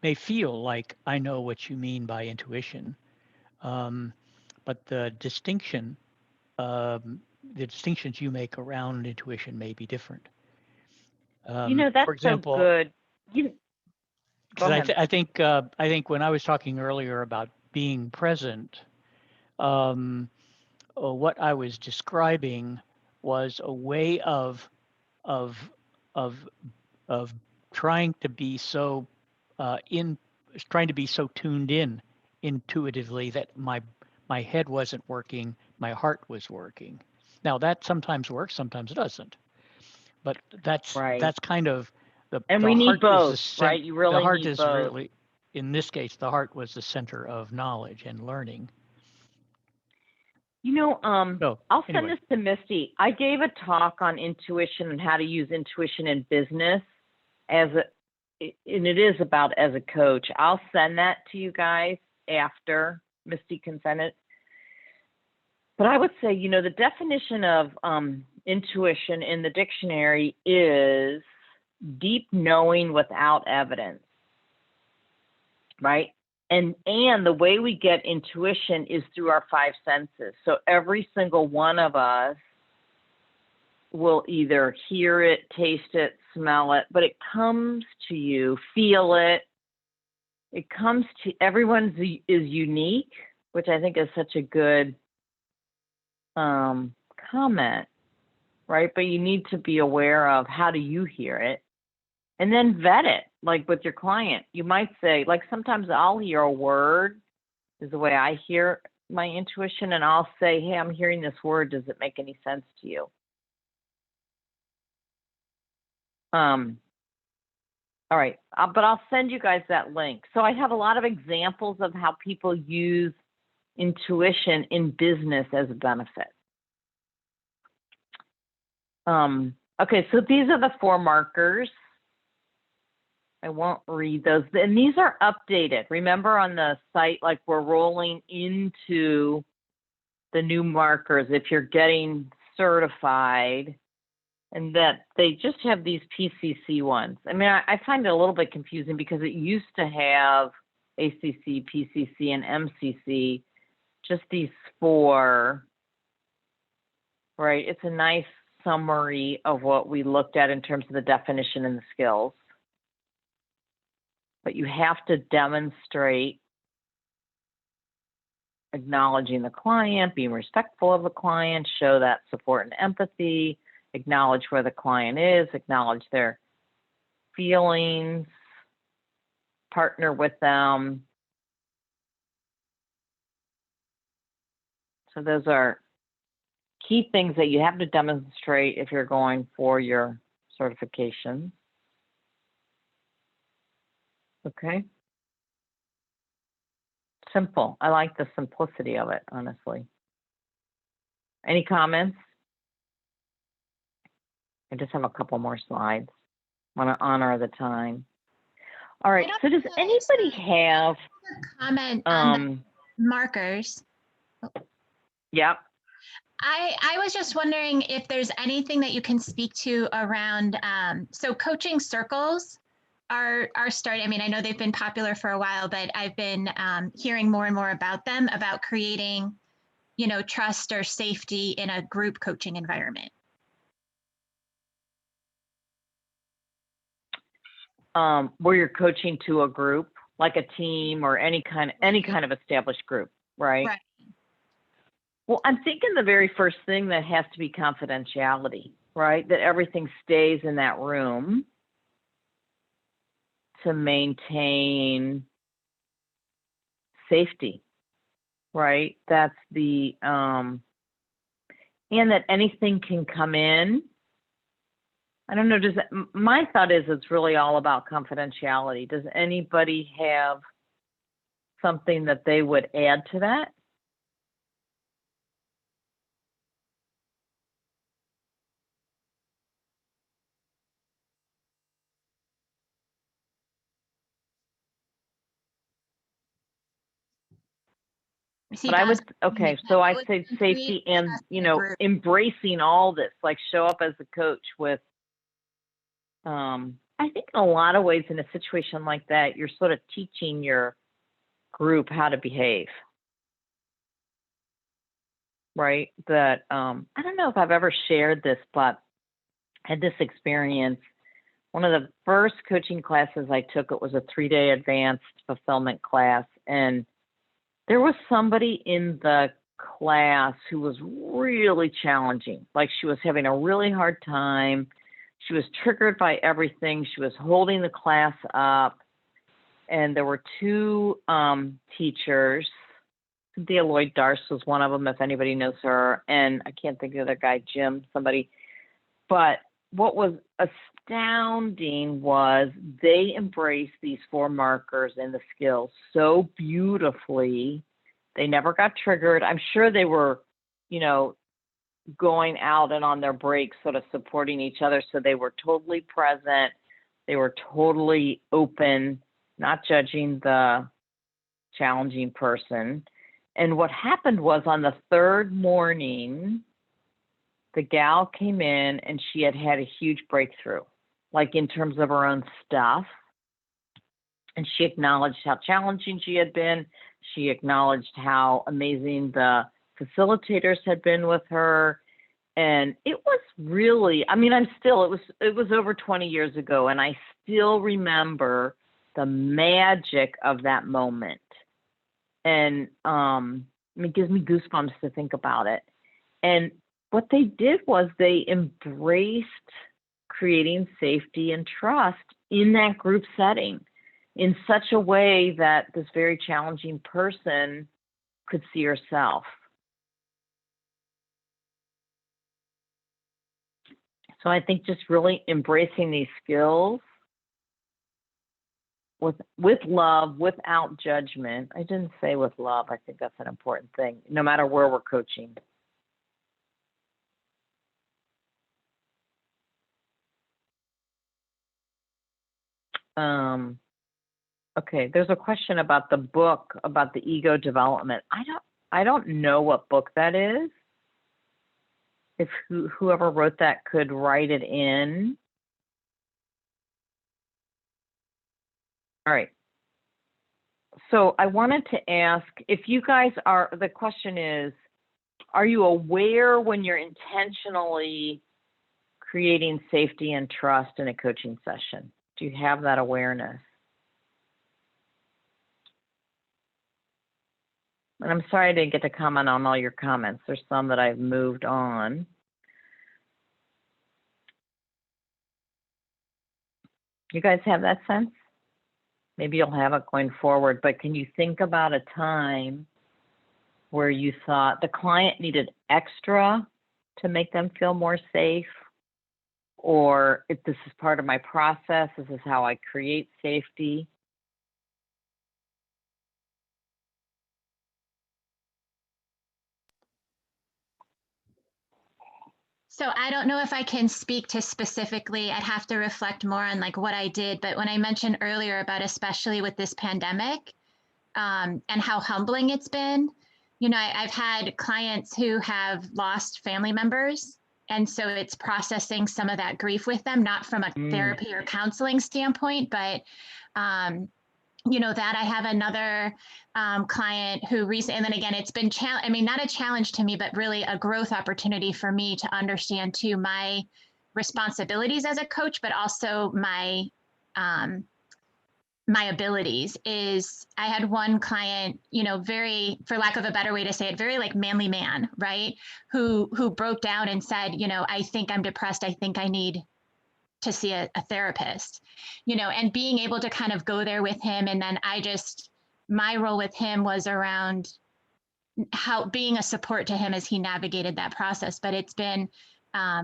may feel like I know what you mean by intuition, but the distinctions you make around intuition may be different. You know, that's for example, so good. Because I think when I was talking earlier about being present, what I was describing was a way of trying to be so trying to be so tuned in intuitively that my head wasn't working, my heart was working. Now that sometimes works, sometimes it doesn't. But that's kind of and we need both, right? You really the heart need is both. really, in this case, the heart was the center of knowledge and learning. You know, I'll send anyway. this to Misty. I gave a talk on intuition and how to use intuition in business and it is about as a coach. I'll send that to you guys after Misty can send it. But I would say, you know, the definition of intuition in the dictionary is deep knowing without evidence, right? And the way we get intuition is through our 5 senses. So every single one of us will either hear it, taste it, smell it, but it comes to you, feel it. It comes to everyone's is unique, which I think is such a good comment, right? But you need to be aware of how do you hear it, and then vet it. Like with your client, you might say, like sometimes I'll hear a word is the way I hear my intuition, and I'll say, hey, I'm hearing this word. Does it make any sense to you? All right, but I'll send you guys that link. So I have a lot of examples of how people use intuition in business as a benefit. Okay, so these are the 4 markers. I won't read those. And these are updated. Remember on the site, like we're rolling into the new markers if you're getting certified, and that they just have these PCC ones. I mean, I find it a little bit confusing because it used to have ACC, PCC, and MCC, just these 4, right? It's a nice summary of what we looked at in terms of the definition and the skills. But you have to demonstrate acknowledging the client, being respectful of the client, show that support and empathy, acknowledge where the client is, acknowledge their feelings, partner with them. So those are key things that you have to demonstrate if you're going for your certification. Okay. Simple. I like the simplicity of it, honestly. Any comments? I just have a couple more slides. Want to honor the time. All right, don't so does have anybody have, a comment on the um, markers. yeah, I was just wondering if there's anything that you can speak to around, so coaching circles are starting. I mean, I know they've been popular for a while, but I've been hearing more and more about them, about creating, you know, trust or safety in a group coaching environment. where you're coaching to a group, like a team or any kind of established group, right? Right. Well, I'm thinking the very first thing that has to be confidentiality, right? That everything stays in that room to maintain safety, right? That's the, and that anything can come in. I don't know, my thought is it's really all about confidentiality. Does anybody have something that they would add to that? See, But I would, Bob's okay, so I'd say safety and, you know, embracing all this, like show up as a coach with, I think in a lot of ways in a situation like that, you're sort of teaching your group how to behave, right? That, I don't know if I've ever shared this, but I had this experience. One of the first coaching classes I took, it was a 3-day advanced fulfillment class. And there was somebody in the class who was really challenging. Like she was having a really hard time. She was triggered by everything. She was holding the class up. And there were 2 teachers. Cynthia Lloyd Darce was one of them, if anybody knows her. And I can't think of the other guy, Jim, somebody. But what was astounding was they embraced these 4 markers and the skills so beautifully. They never got triggered. I'm sure they were, you know, going out and on their breaks, sort of supporting each other. So they were totally present. They were totally open, not judging the challenging person. And what happened was on the 3rd morning, the gal came in and she had had a huge breakthrough, like in terms of her own stuff. And she acknowledged how challenging she had been. She acknowledged how amazing the facilitators had been with her. And it was really, I mean, it was over 20 years ago. And I still remember the magic of that moment. And it gives me goosebumps to think about it. And what they did was they embraced creating safety and trust in that group setting in such a way that this very challenging person could see herself. So I think just really embracing these skills with love, without judgment. I didn't say with love. I think that's an important thing, no matter where we're coaching. Okay, there's a question about the book, about the ego development. I don't know what book that is. If whoever wrote that could write it in. All right. So I wanted to ask if you guys are, the question is, are you aware when you're intentionally creating safety and trust in a coaching session? Do you have that awareness? And I'm sorry I didn't get to comment on all your comments. There's some that I've moved on. You guys have that sense? Maybe you'll have it going forward, but can you think about a time where you thought the client needed extra to make them feel more safe? Or if this is part of my process, this is how I create safety? So I don't know if I can speak to specifically, I'd have to reflect more on like what I did, but when I mentioned earlier about especially with this pandemic and how humbling it's been, you know, I've had clients who have lost family members. And so it's processing some of that grief with them, not from a therapy or counseling standpoint, but you know, that I have another client who recently, and then again, it's been, I mean, not a challenge to me, but really a growth opportunity for me to understand too my responsibilities as a coach, but also my abilities. Is I had one client, you know, very, for lack of a better way to say it, very like manly man, right? Who broke down and said, you know, I think I'm depressed. I think I need to see a therapist, you know, and being able to kind of go there with him. And then my role with him was around how being a support to him as he navigated that process. But it's been, I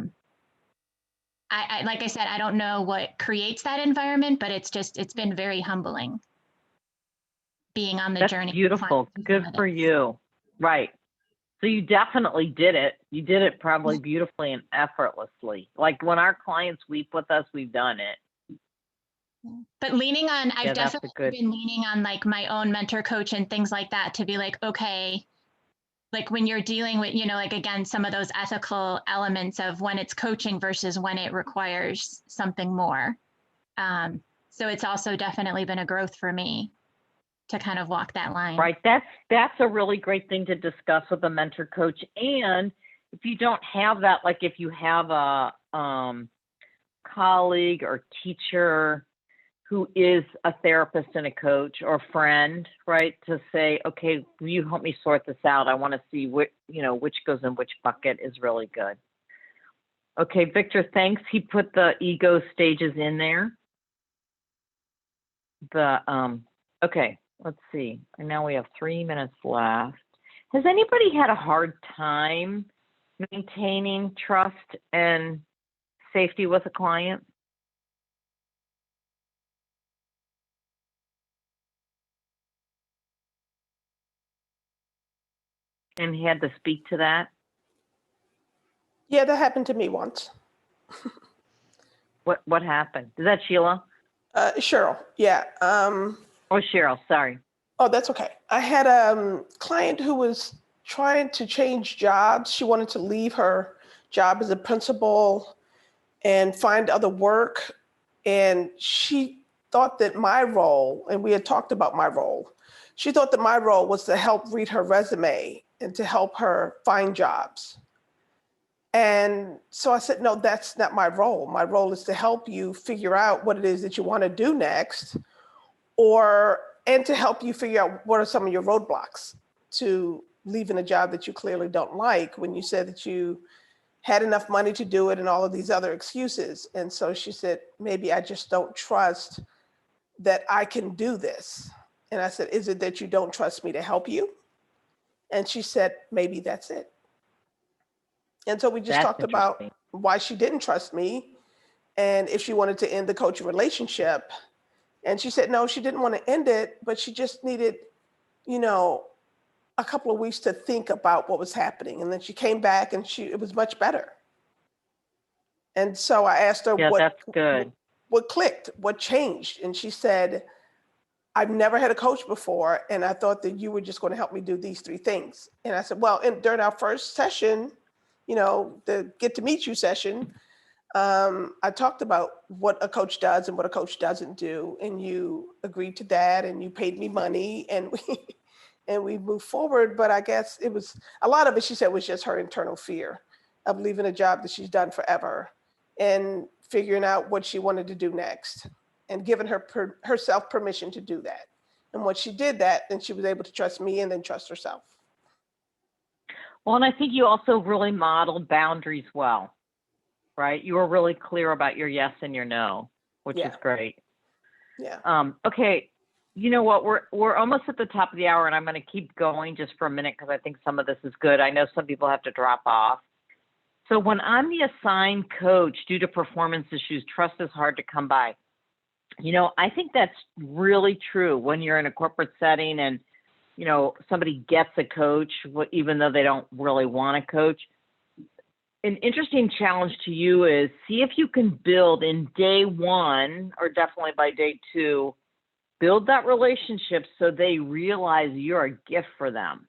like I said, I don't know what creates that environment, but it's been very humbling being on the That's journey. beautiful. Good for you. Right. So you definitely did it. You did it probably beautifully and effortlessly. Like when our clients weep with us, we've done it. But leaning on, I've that's definitely been leaning on like my own mentor coach and things like that to be like, okay, like when you're dealing with, you know, like again, some of those ethical elements of when it's coaching versus when it requires something more. So it's also definitely been a growth for me to kind of walk that line. Right. That's a really great thing to discuss with a mentor coach. And if you don't have that, like if you have a colleague or teacher who is a therapist and a coach or friend, right, to say, okay, will you help me sort this out? I want to see which goes in which bucket is really good. Okay, Victor, thanks. He put the ego stages in there. Okay. Let's see. And now we have 3 minutes left. Has anybody had a hard time maintaining trust and safety with a client? And had to speak to that? Yeah, that happened to me once. What happened? Is that Sheila? Cheryl, yeah. Oh, Cheryl, sorry. Oh, that's okay. I had a client who was trying to change jobs. She wanted to leave her job as a principal and find other work. And she thought that my role, and we had talked about my role, she thought that my role was to help read her resume and to help her find jobs. And so I said, no, that's not my role. My role is to help you figure out what it is that you want to do next, and to help you figure out what are some of your roadblocks to leaving a job that you clearly don't like when you said that you had enough money to do it and all of these other excuses. And so she said, maybe I just don't trust that I can do this. And I said, is it that you don't trust me to help you? And she said, maybe that's it. And so we just talked about why she didn't trust me and if she wanted to end the coaching relationship. And she said, no, she didn't want to end it, but she just needed, a couple of weeks to think about what was happening. And then she came back and it was much better. And so I asked her what clicked, what changed. And she said, I've never had a coach before. And I thought that you were just going to help me do these 3 things. And I said, well, during our first session, the get to meet you session, I talked about what a coach does and what a coach doesn't do. And you agreed to that and you paid me money and we moved forward. But I guess it was a lot of it, she said, was just her internal fear of leaving a job that she's done forever and figuring out what she wanted to do next and giving herself permission to do that. And once she did that, then she was able to trust me and then trust herself. Well, and I think you also really modeled boundaries well. Right? You were really clear about your yes and your no, which is great. Yeah. Okay. You know what? We're almost at the top of the hour and I'm going to keep going just for a minute because I think some of this is good. I know some people have to drop off. So when I'm the assigned coach due to performance issues, trust is hard to come by. I think that's really true when you're in a corporate setting and, somebody gets a coach, even though they don't really want a coach. an interesting challenge to you is see if you can build in day one, or definitely by day two, build that relationship so they realize you're a gift for them,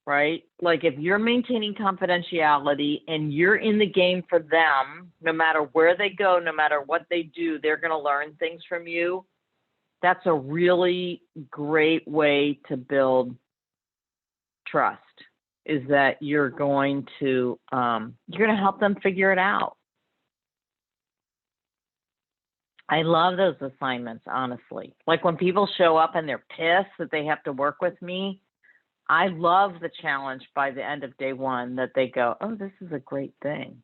right? Like if you're maintaining confidentiality and you're in the game for them, no matter where they go, no matter what they do, they're going to learn things from you. That's a really great way to build trust, is that you're going to help them figure it out. I love those assignments, honestly. Like when people show up and they're pissed that they have to work with me, I love the challenge by the end of day one that they go, oh, this is a great thing,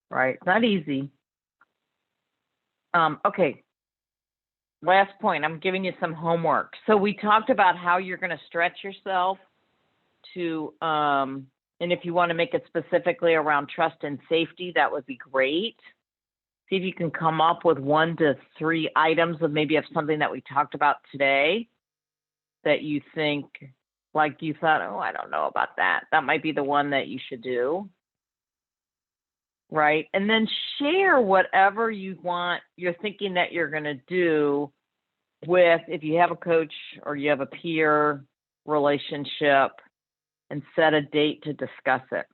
right? It's not easy. Okay. Last point, I'm giving you some homework. So we talked about how you're going to stretch yourself to, and if you want to make it specifically around trust and safety, that would be great. See if you can come up with 1 to 3 items of maybe of something that we talked about today that you think, like you thought, oh, I don't know about that. That might be the one that you should do. Right. And then share whatever you want, you're thinking that you're going to do with, if you have a coach or you have a peer relationship, and set a date to discuss it.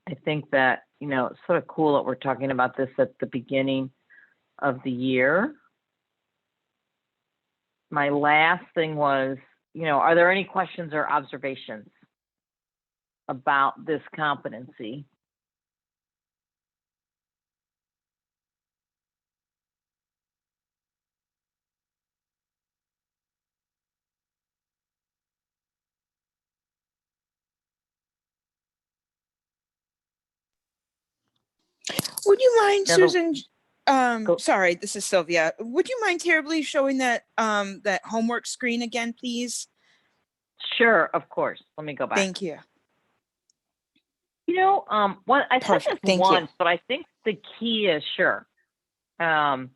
I think that, it's sort of cool that we're talking about this at the beginning of the year. My last thing was, are there any questions or observations about this competency? Would you mind, Now the- Susan? Go- Sorry, this is Sylvia. Would you mind terribly showing that that homework screen again, please? Sure, of course. Let me go back. Thank you. I said Perfect, this thank you. once, but I think the key is sure. I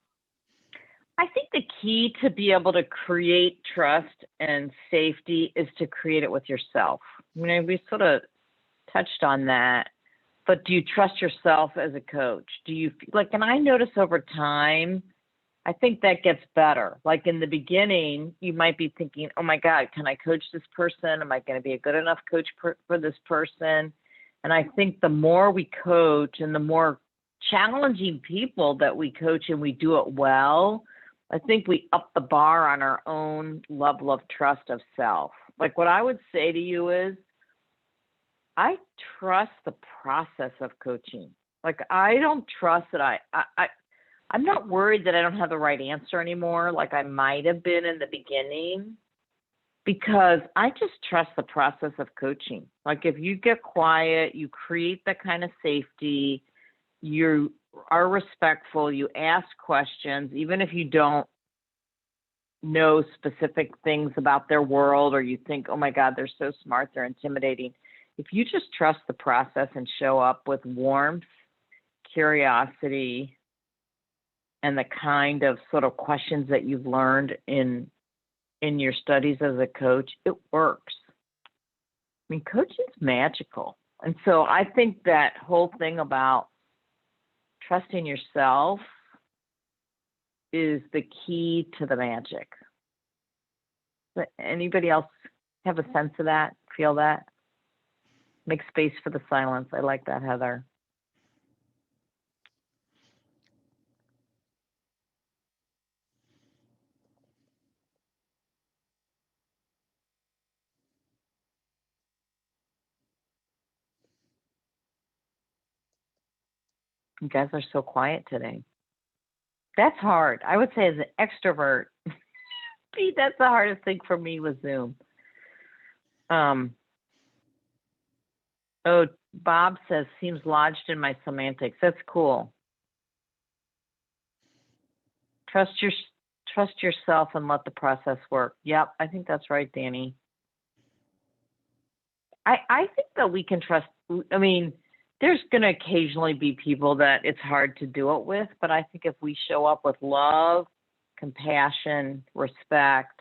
think the key to be able to create trust and safety is to create it with yourself. We sort of touched on that, but do you trust yourself as a coach? Do you and I notice over time, I think that gets better. Like in the beginning, you might be thinking, oh my God, can I coach this person? Am I going to be a good enough coach for this person? And I think the more we coach and the more challenging people that we coach and we do it well, I think we up the bar on our own level of trust of self. Like what I would say to you is, I trust the process of coaching. Like I don't trust that I'm not worried that I don't have the right answer anymore, like I might have been in the beginning, because I just trust the process of coaching. Like if you get quiet, you create that kind of safety, you are respectful, you ask questions, even if you don't know specific things about their world, or you think, oh my God, they're so smart, they're intimidating. If you just trust the process and show up with warmth, curiosity, and the kind of sort of questions that you've learned in your studies as a coach, it works. I mean, coaching's magical. And so I think that whole thing about trusting yourself is the key to the magic. But anybody else have a sense of that? Feel that? Make space for the silence. I like that, Heather. You guys are so quiet today. That's hard. I would say as an extrovert, Pete, that's the hardest thing for me with Zoom. Oh, Bob says, seems lodged in my semantics. That's cool. Trust yourself and let the process work. Yep, I think that's right, Danny. I think that we can trust, I mean, there's going to occasionally be people that it's hard to do it with, but I think if we show up with love, compassion, respect,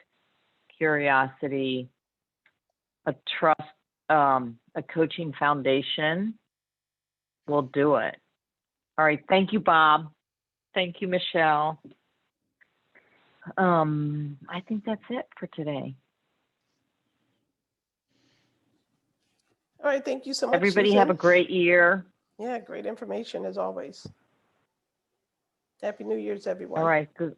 curiosity, a trust, a coaching foundation, we'll do it. All right. Thank you, Bob. Thank you, Michelle. I think that's it for today. All right, thank you so much, Everybody have a Susan. great year. Yeah, great information as always. Happy New Year's, everyone. All right. Good.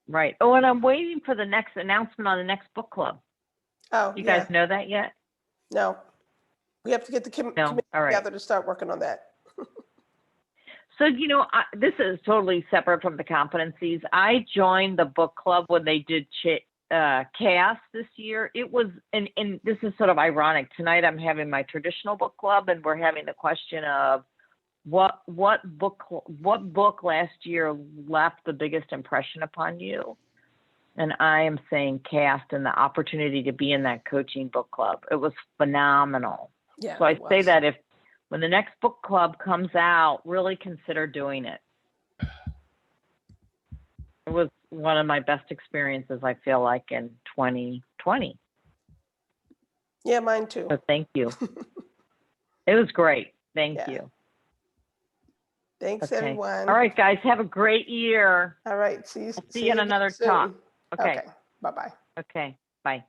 Right. Oh, and I'm waiting for the next announcement on the next book club. Oh, You yeah, guys know that yet? no. We have to get the No. committee All right. together to start working on that. So, you know, this is totally separate from the competencies. I joined the book club when they did CAS this year. It was, and this is sort of ironic. Tonight I'm having my traditional book club, and we're having the question of what book last year left the biggest impression upon you? And I am saying CAST and the opportunity to be in that coaching book club. It was phenomenal. Yeah. So I it say was. that when the next book club comes out, really consider doing it. It was one of my best experiences, I feel like, in 2020. Yeah, mine too. So thank you. It was great. Thank Yeah. you. Thanks, Okay. everyone. All right, guys, have a great year. All right, see you. I'll see you in again another soon. talk. Okay. Okay, bye-bye. Okay. Bye.